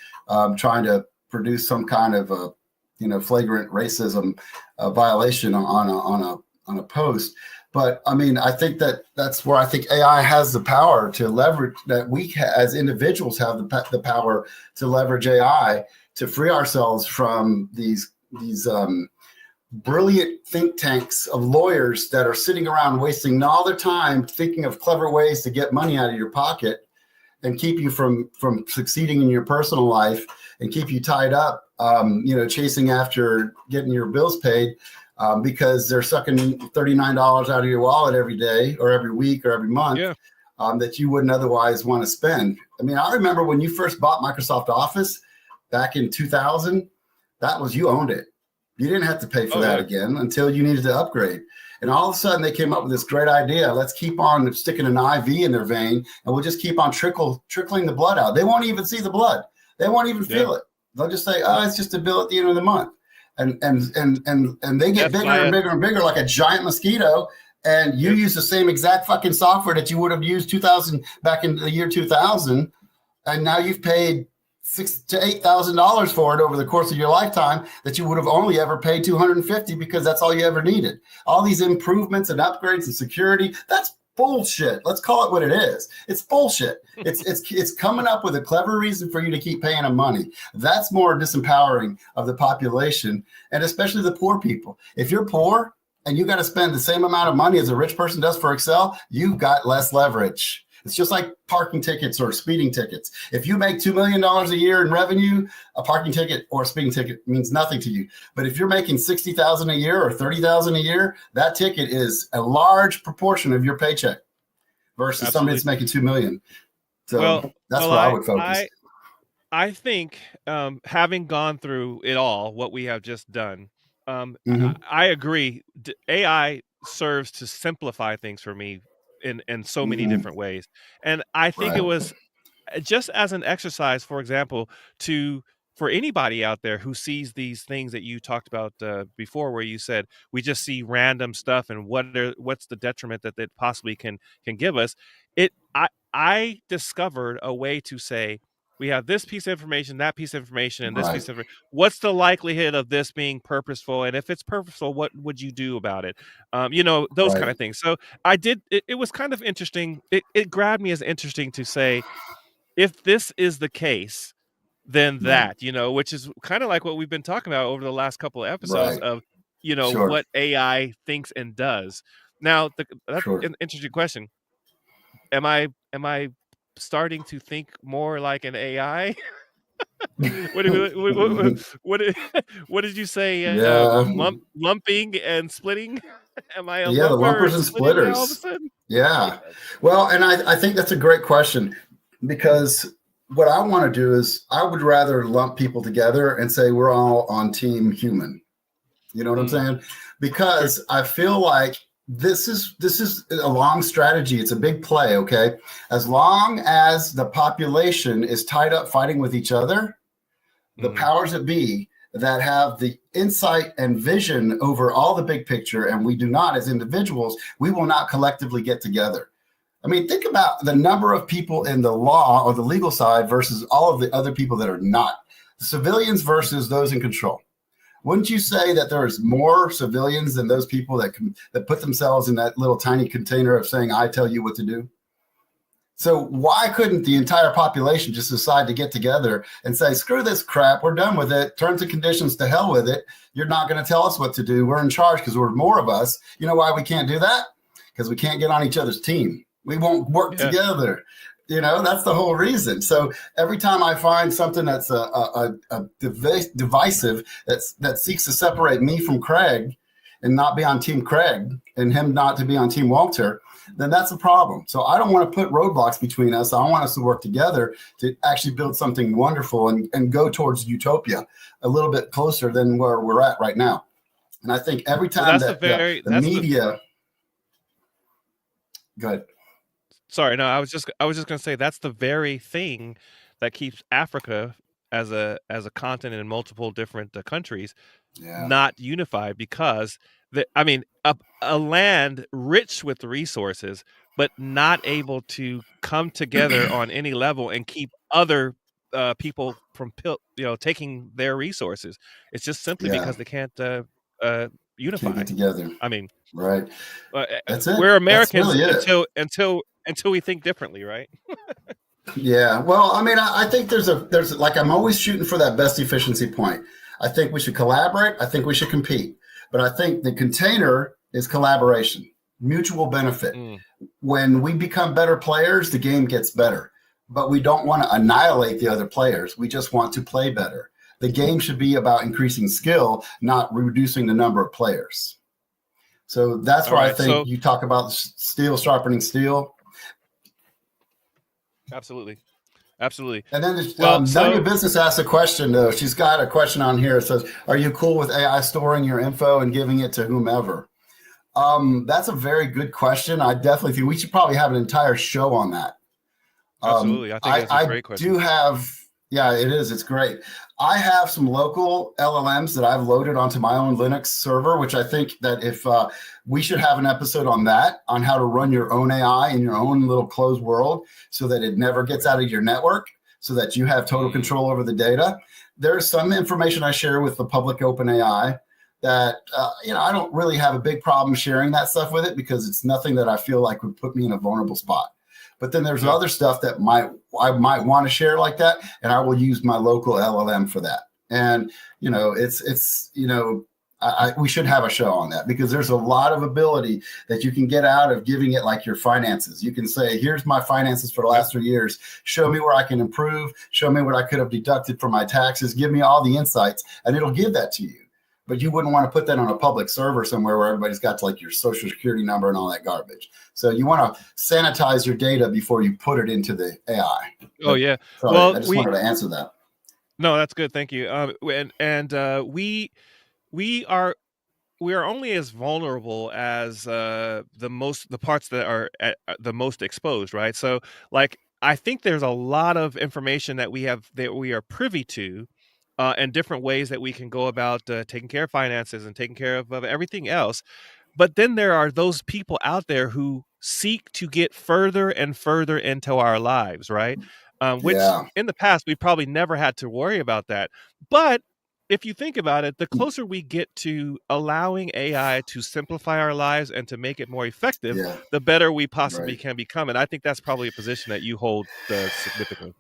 trying to produce some kind of flagrant racism violation on a post. But I mean, I think that's where I think AI has the power to leverage, that we as individuals have the power to leverage AI to free ourselves from these brilliant think tanks of lawyers that are sitting around wasting all their time thinking of clever ways to get money out of your pocket and keep you from succeeding in your personal life and keep you tied up, chasing after getting your bills paid because they're sucking $39 out of your wallet every day or every week or every month. Yeah. That you wouldn't otherwise want to spend. I mean, I remember when you first bought Microsoft Office back in 2000, you owned it. You didn't have to pay for that again until you needed to upgrade. And all of a sudden they came up with this great idea. Let's keep on sticking an IV in their vein and we'll just keep on trickling the blood out. They won't even see the blood. They won't even feel it. They'll just say, oh, it's just a bill at the end of the month. And they get bigger and bigger and bigger like a giant mosquito. And you use the same exact fucking software that you would have used back in the year 2000. And now you've paid $6,000 to $8,000 for it over the course of your lifetime that you would have only ever paid $250 because that's all you ever needed. All these improvements and upgrades and security, that's bullshit. Let's call it what it is. It's bullshit. It's coming up with a clever reason for you to keep paying them money. That's more disempowering of the population, and especially the poor people. If you're poor and you got to spend the same amount of money as a rich person does for Excel, you've got less leverage. It's just like parking tickets or speeding tickets. If you make $2 million a year in revenue, a parking ticket or a speeding ticket means nothing to you. But if you're making $60,000 a year or $30,000 a year, that ticket is a large proportion of your paycheck versus somebody that's making $2 million. So that's where I would focus. I think having gone through it all, what we have just done, I agree. AI serves to simplify things for me in so many different ways. And I think it was just as an exercise, for example, for anybody out there who sees these things that you talked about before, where you said we just see random stuff and what's the detriment that it possibly can give us. I discovered a way to say, we have this piece of information, that piece of information, and this piece of information. What's the likelihood of this being purposeful? And if it's purposeful, what would you do about it? Those kind of things. So I did. It was kind of interesting. It grabbed me as interesting to say, if this is the case, then that, which is kind of like what we've been talking about over the last couple of episodes of, what AI thinks and does. Now, that's an interesting question. Am I starting to think more like an AI? what did you say? Lumping and splitting? Am I a the lumpers and splitters? Yeah. Well, and I think that's a great question, because what I want to do is I would rather lump people together and say we're all on team human. You know what I'm saying? Because I feel like this is a long strategy. It's a big play, okay? As long as the population is tied up fighting with each other, the powers that be that have the insight and vision over all the big picture, and we do not as individuals, we will not collectively get together. I mean, think about the number of people in the law or the legal side versus all of the other people that are not. The civilians versus those in control. Wouldn't you say that there's more civilians than those people that put themselves in that little tiny container of saying, I tell you what to do? So why couldn't the entire population just decide to get together and say, screw this crap, we're done with it, terms and conditions, to hell with it. You're not going to tell us what to do. We're in charge because we're more of us. You know why we can't do that? Because we can't get on each other's team. We won't work together. That's the whole reason. So every time I find something that's a divisive that seeks to separate me from Craig and not be on Team Craig and him not to be on Team Walter, then that's a problem. So I don't want to put roadblocks between us. I want us to work together to actually build something wonderful and go towards utopia a little bit closer than where we're at right now. And I think every time the media... Go ahead. Sorry, no, I was just going to say that's the very thing that keeps Africa as a continent in multiple different countries not unified, because a land rich with resources but not able to come together on any level and keep other people from taking their resources. It's just simply because they can't unify. Can't get together. Right. That's it. We're Americans really until we think differently, right? Yeah. Well, I think there's like, I'm always shooting for that best efficiency point. I think we should collaborate. I think we should compete. But I think the container is collaboration, mutual benefit. When we become better players, the game gets better. But we don't want to annihilate the other players. We just want to play better. The game should be about increasing skill, not reducing the number of players. So that's why I think you talk about steel sharpening steel. Absolutely. And then Zonia Business asked a question, though. She's got a question on here. It says, are you cool with AI storing your info and giving it to whomever? That's a very good question. I definitely think we should probably have an entire show on that. Absolutely. I think that's a great question. I do have, it is. It's great. I have some local LLMs that I've loaded onto my own Linux server, which I think that if we should have an episode on that, on how to run your own AI in your own little closed world so that it never gets out of your network, so that you have total control over the data. There's some information I share with the public OpenAI that I don't really have a big problem sharing that stuff with it because it's nothing that I feel like would put me in a vulnerable spot. But then there's other stuff that I might want to share like that, and I will use my local LLM for that. And we should have a show on that because there's a lot of ability that you can get out of giving it like your finances. You can say, here's my finances for the last 3 years. Show me where I can improve. Show me what I could have deducted from my taxes. Give me all the insights, and it'll give that to you. But you wouldn't want to put that on a public server somewhere where everybody's got like your social security number and all that garbage. So you want to sanitize your data before you put it into the AI. Oh, yeah. Sorry, Well, I just wanted to answer that. No, that's good. Thank you. We are only as vulnerable as the parts that are the most exposed, right? So, like, I think there's a lot of information that we are privy to, and different ways that we can go about taking care of finances and taking care of everything else. But then there are those people out there who seek to get further and further into our lives, right? Which in the past, we probably never had to worry about that. But if you think about it, the closer we get to allowing AI to simplify our lives and to make it more effective, the better we possibly can become. And I think that's probably a position that you hold significantly.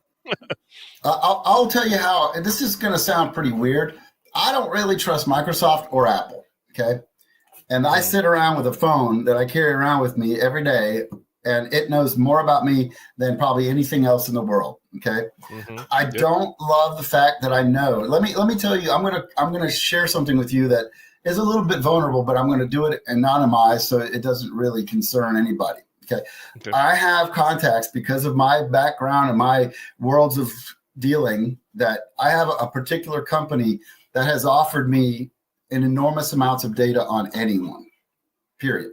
I'll tell you how, and this is going to sound pretty weird. I don't really trust Microsoft or Apple, okay? And I sit around with a phone that I carry around with me every day, and it knows more about me than probably anything else in the world, okay? I don't love the fact that I know. Let me tell you, I'm gonna share something with you that is a little bit vulnerable, but I'm going to do it anonymized so it doesn't really concern anybody. Okay. I have contacts because of my background and my worlds of dealing that I have a particular company that has offered me an enormous amounts of data on anyone, period.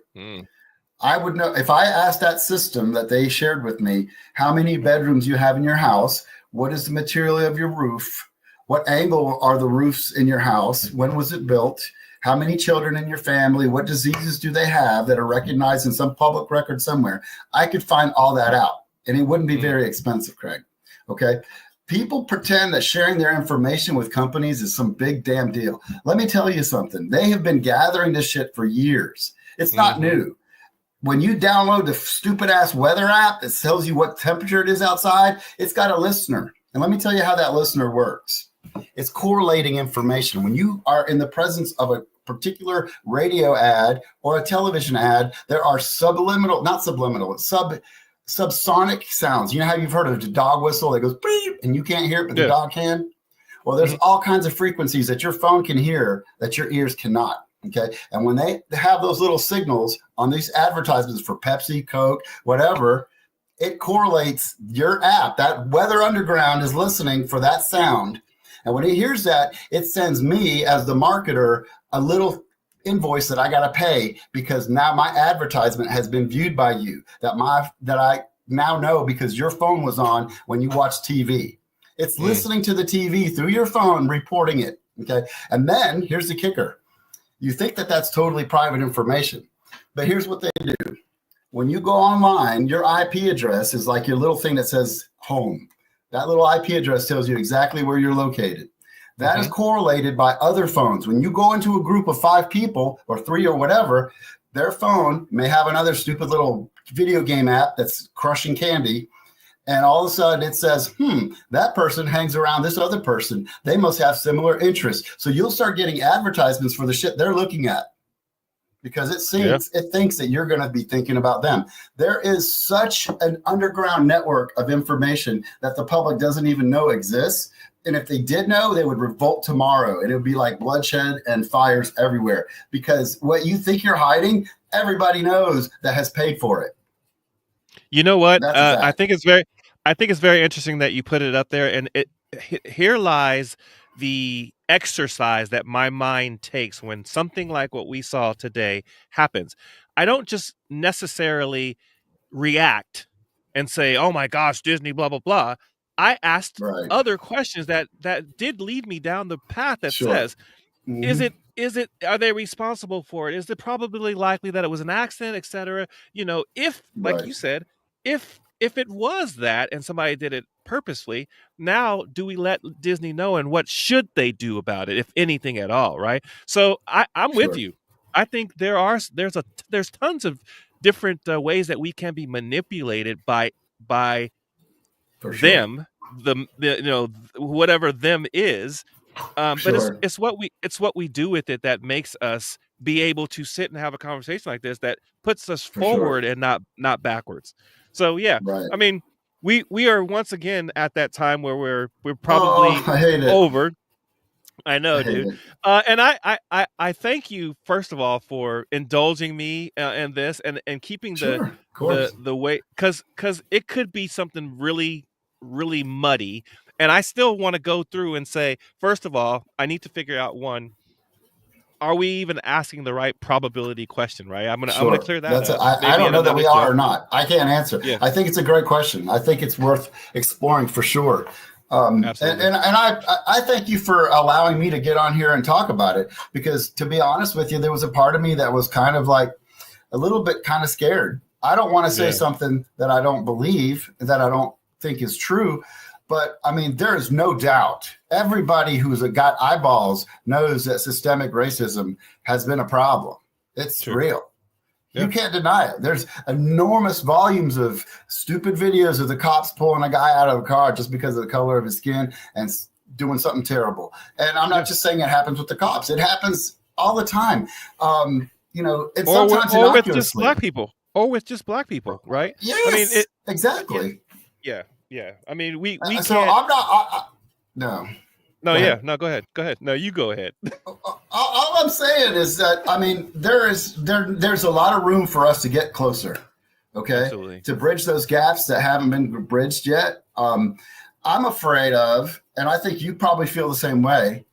I would know if I asked that system that they shared with me, how many bedrooms you have in your house, what is the material of your roof, what angle are the roofs in your house, when was it built, how many children in your family, what diseases do they have that are recognized in some public record somewhere. I could find all that out, and it wouldn't be very expensive, Craig. Okay. People pretend that sharing their information with companies is some big damn deal. Let me tell you something. They have been gathering this shit for years. It's not new. When you download the stupid ass weather app that tells you what temperature it is outside, it's got a listener. And let me tell you how that listener works. It's correlating information. When you are in the presence of a particular radio ad or a television ad, there are subsonic sounds. You know how you've heard of the dog whistle that goes beep and you can't hear it, but the dog can? Well, there's all kinds of frequencies that your phone can hear that your ears cannot. Okay. And when they have those little signals on these advertisements for Pepsi, Coke, whatever, it correlates your app. That Weather Underground is listening for that sound. And when it hears that, it sends me as the marketer a little invoice that I got to pay because now my advertisement has been viewed by you, that I now know because your phone was on when you watch TV. It's listening to the TV through your phone, reporting it. Okay. And then here's the kicker. You think that that's totally private information, but here's what they do. When you go online, your IP address is like your little thing that says home. That little IP address tells you exactly where you're located. That is correlated by other phones. When you go into a group of 5 people or 3 or whatever, their phone may have another stupid little video game app that's crushing candy. And all of a sudden it says, that person hangs around this other person. They must have similar interests. So you'll start getting advertisements for the shit they're looking at because it thinks that you're going to be thinking about them. There is such an underground network of information that the public doesn't even know exists. And if they did know, they would revolt tomorrow. And it would be like bloodshed and fires everywhere because what you think you're hiding, everybody knows that has paid for it. You know what? I think it's very interesting that you put it up there, and here lies the exercise that my mind takes when something like what we saw today happens. I don't just necessarily react and say, "Oh my gosh, Disney, blah blah blah." I asked other questions that did lead me down the path that says, are they responsible for it? Is it probably likely that it was an accident, etc.? You know, if, like you said, if if it was that and somebody did it purposely, now do we let Disney know, and what should they do about it, if anything at all, right? So I'm with Sure. you. I think there's tons of different ways that we can be manipulated by For sure. them, the whatever them is. But Sure. it's what we do with it that makes us be able to sit and have a conversation like this, that puts us For sure. forward and not backwards. So yeah, Right. I mean, we are once again at that time where we're probably I hate it. over. I know, I hate dude. it. And I thank you first of all for indulging me in this and keeping Sure. Of course. the way, because it could be something really muddy, and I still want to go through and say, first of all, I need to figure out, one, are we even asking the right probability question, right? I'm gonna clear that up. I Maybe don't in know that we another are show. or not. I can't answer. Yeah. I think it's a great question. I think it's worth exploring for sure. Absolutely. And I thank you for allowing me to get on here and talk about it, because to be honest with you, there was a part of me that was kind of like a little bit kind of scared. I don't want to say Yeah. something that I don't believe, that I don't think is true. But I mean, there is no doubt. Everybody who's got eyeballs knows that systemic racism has been a problem. It's Sure. real. Yeah. You can't deny it. There's enormous volumes of stupid videos of the cops pulling a guy out of a car just because of the color of his skin and doing something terrible. And I'm not just saying it happens with the cops. It happens all the time. And sometimes Or with just innocuously. black people, right? Yes, I mean, exactly. yeah. I mean, we So can't. I'm not. No. No, Go yeah, ahead. no, go ahead. No, you go ahead. All I'm saying is that, I mean, there's a lot of room for us to get closer, okay? Absolutely. To bridge those gaps that haven't been bridged yet. I'm afraid of, and I think you probably feel the same way,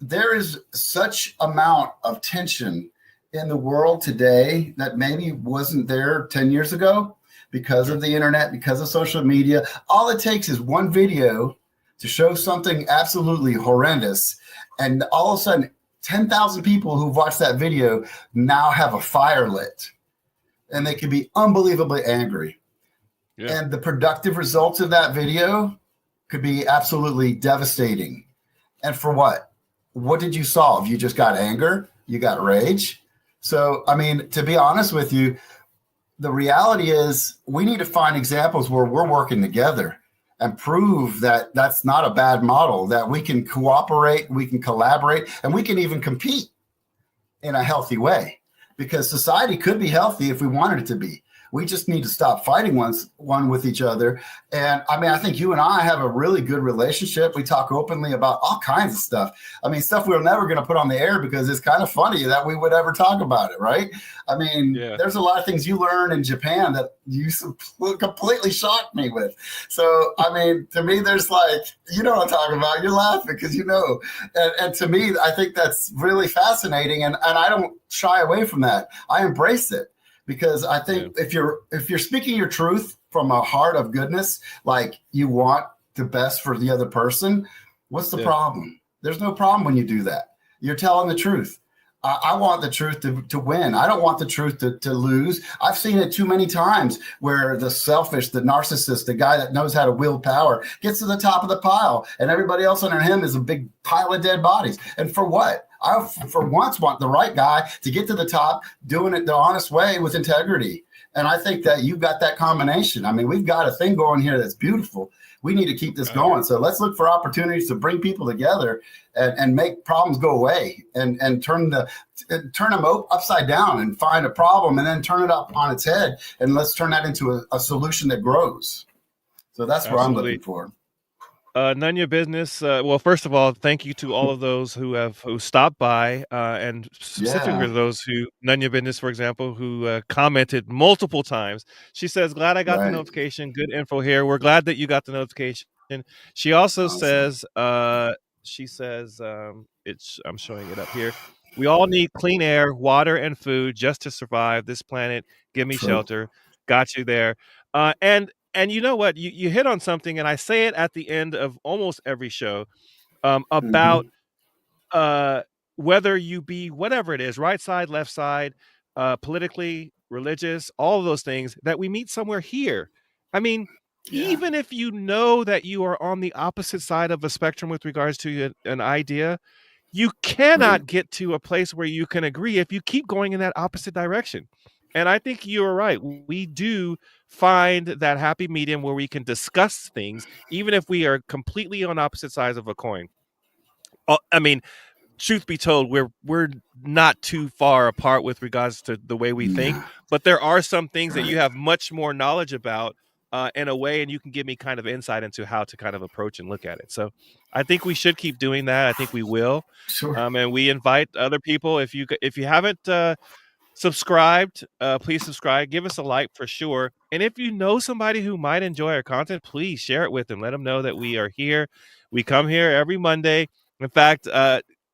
there is such amount of tension in the world today that maybe wasn't there 10 years ago because of the internet, because of social media. All it takes is one video to show something absolutely horrendous, and all of a sudden 10,000 people who've watched that video now have a fire lit, and they can be unbelievably angry. Yeah. And the productive results of that video could be absolutely devastating. And for what? What did you solve? You just got anger? You got rage? So, I mean, to be honest with you, the reality is we need to find examples where we're working together and prove that that's not a bad model, that we can cooperate, we can collaborate, and we can even compete in a healthy way, because society could be healthy if we wanted it to be. We just need to stop fighting one with each other. And I mean, I think you and I have a really good relationship. We talk openly about all kinds of stuff. I mean, stuff we're never going to put on the air because it's kind of funny that we would ever talk about it, right? I mean, Yeah. There's a lot of things you learn in Japan that you completely shocked me with. So, I mean, to me, there's like, you know what I'm talking about. You're laughing because you know. And to me, I think that's really fascinating. And I don't shy away from that. I embrace it. Because I think if you're speaking your truth from a heart of goodness, like you want the best for the other person, what's the problem? There's no problem when you do that. You're telling the truth. I want the truth to win. I don't want the truth to lose. I've seen it too many times where the selfish, the narcissist, the guy that knows how to wield power gets to the top of the pile, and everybody else under him is a big pile of dead bodies. And for what? I, for once, want the right guy to get to the top, doing it the honest way with integrity. And I think that you've got that combination. I mean, we've got a thing going here that's beautiful. We need to keep this going. So let's look for opportunities to bring people together and make problems go away and turn them upside down and find a problem and then turn it up on its head. And let's turn that into a solution that grows. So that's what I'm looking for. None your business. Well, first of all, thank you to all of those who stopped by, and specifically those who None your business, for example, who commented multiple times. She says, "Glad I got the notification. Good info here. We're glad that you got the notification." She also says, I'm showing it up here. "We all need clean air, water, and food just to survive this planet. Give me shelter. Got you there." And you know what? You hit on something, and I say it at the end of almost every show, about whether you be whatever it is, right side, left side, politically, religious, all of those things, that we meet somewhere here. I mean, even if you know that you are on the opposite side of a spectrum with regards to an idea, you cannot get to a place where you can agree if you keep going in that opposite direction. And I think you're right. We do find that happy medium where we can discuss things, even if we are completely on opposite sides of a coin. I mean, truth be told, we're not too far apart with regards to the way we think, but there are some things that you have much more knowledge about in a way, and you can give me kind of insight into how to kind of approach and look at it. So I think we should keep doing that. I think we will. Sure. And we invite other people. If you haven't subscribed, please subscribe. Give us a like for sure. And if you know somebody who might enjoy our content, please share it with them. Let them know that we are here. We come here every Monday. In fact,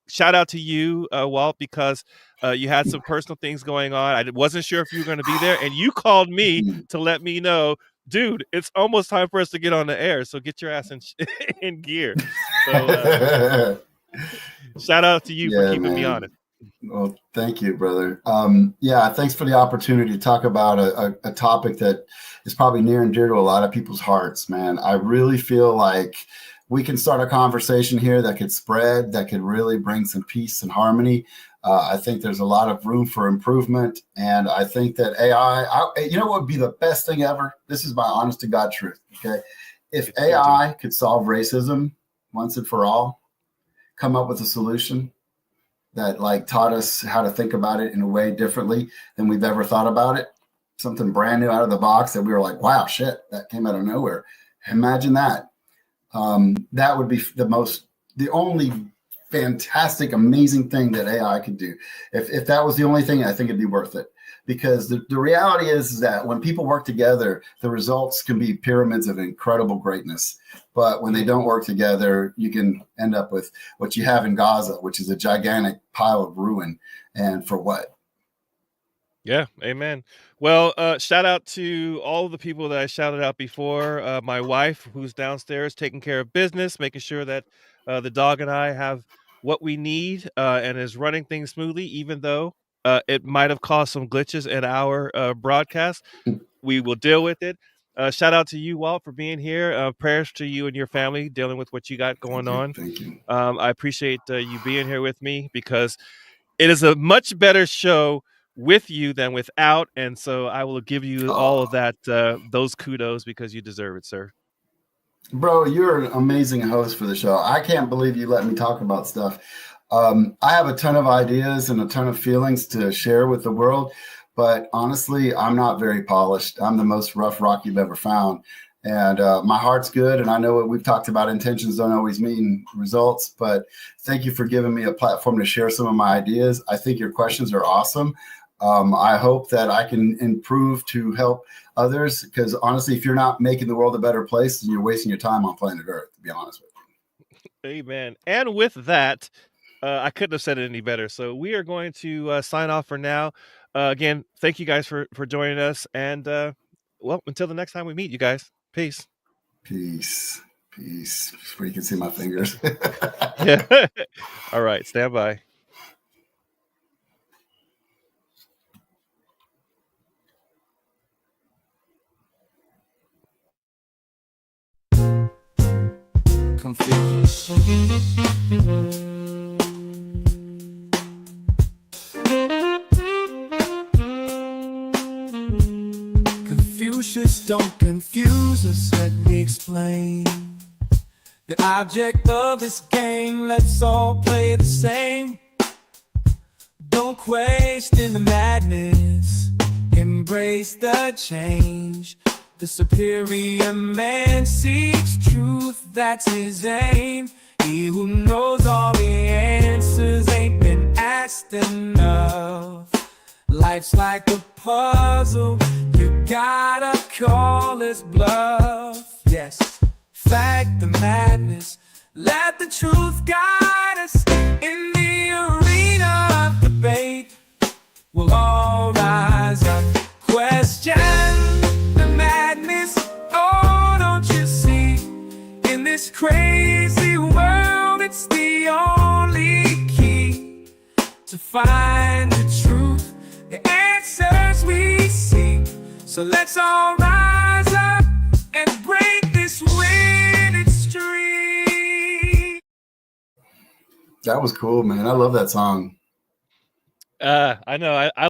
shout out to you, Walt, because you had some personal things going on. I wasn't sure if you were going to be there, and you called me to let me know, dude, it's almost time for us to get on the air. So get your ass in gear. So, shout out to you for keeping me honest. Well, thank you, brother. Thanks for the opportunity to talk about a topic that is probably near and dear to a lot of people's hearts, man. I really feel like we can start a conversation here that could spread, that could really bring some peace and harmony. I think there's a lot of room for improvement. And I think that AI, you know what would be the best thing ever? This is my honest to God truth, okay? If AI could solve racism once and for all, come up with a solution that like taught us how to think about it in a way differently than we've ever thought about it, something brand new out of the box that we were like, wow, shit, that came out of nowhere. Imagine that. That would be the only fantastic, amazing thing that AI could do. If that was the only thing, I think it'd be worth it. Because the reality is that when people work together, the results can be pyramids of incredible greatness. But when they don't work together, you can end up with what you have in Gaza, which is a gigantic pile of ruin. And for what? Yeah, amen. Well, shout out to all of the people that I shouted out before. My wife, who's downstairs taking care of business, making sure that the dog and I have what we need and is running things smoothly, even though it might have caused some glitches in our broadcast. We will deal with it. Shout out to you, Walt, for being here. Prayers to you and your family dealing with what you got going on. Thank you. I appreciate you being here with me because it is a much better show with you than without. And so I will give you all of that, those kudos because you deserve it, sir. Bro, you're an amazing host for the show. I can't believe you let me talk about stuff. I have a ton of ideas and a ton of feelings to share with the world, but honestly, I'm not very polished. I'm the most rough rock you've ever found. And my heart's good. And I know what we've talked about, intentions don't always mean results, but thank you for giving me a platform to share some of my ideas. I think your questions are awesome. I hope that I can improve to help others, because honestly, if you're not making the world a better place, then you're wasting your time on planet Earth, to be honest with you. Amen. And with that, I couldn't have said it any better. So we are going to sign off for now. Again, thank you guys for joining us. And well, until the next time we meet, you guys. Peace. Peace. Peace. Where you can see my fingers. Yeah. All right. Stand by. Confucius, don't confuse us, let me explain. The object of this game, let's all play the same. Don't question the madness, embrace the change. The superior man seeks truth, that's his aim. He who knows all the answers ain't been asked enough. Life's like a puzzle, you gotta call his bluff. Yes, fact the madness, let the truth guide us. In the arena of debate, we'll all rise up. Question the madness, oh, don't you see? In this crazy world, it's the only key to find the truth, the answers we seek. So let's all rise up, That was cool, man. I love that song. I know. I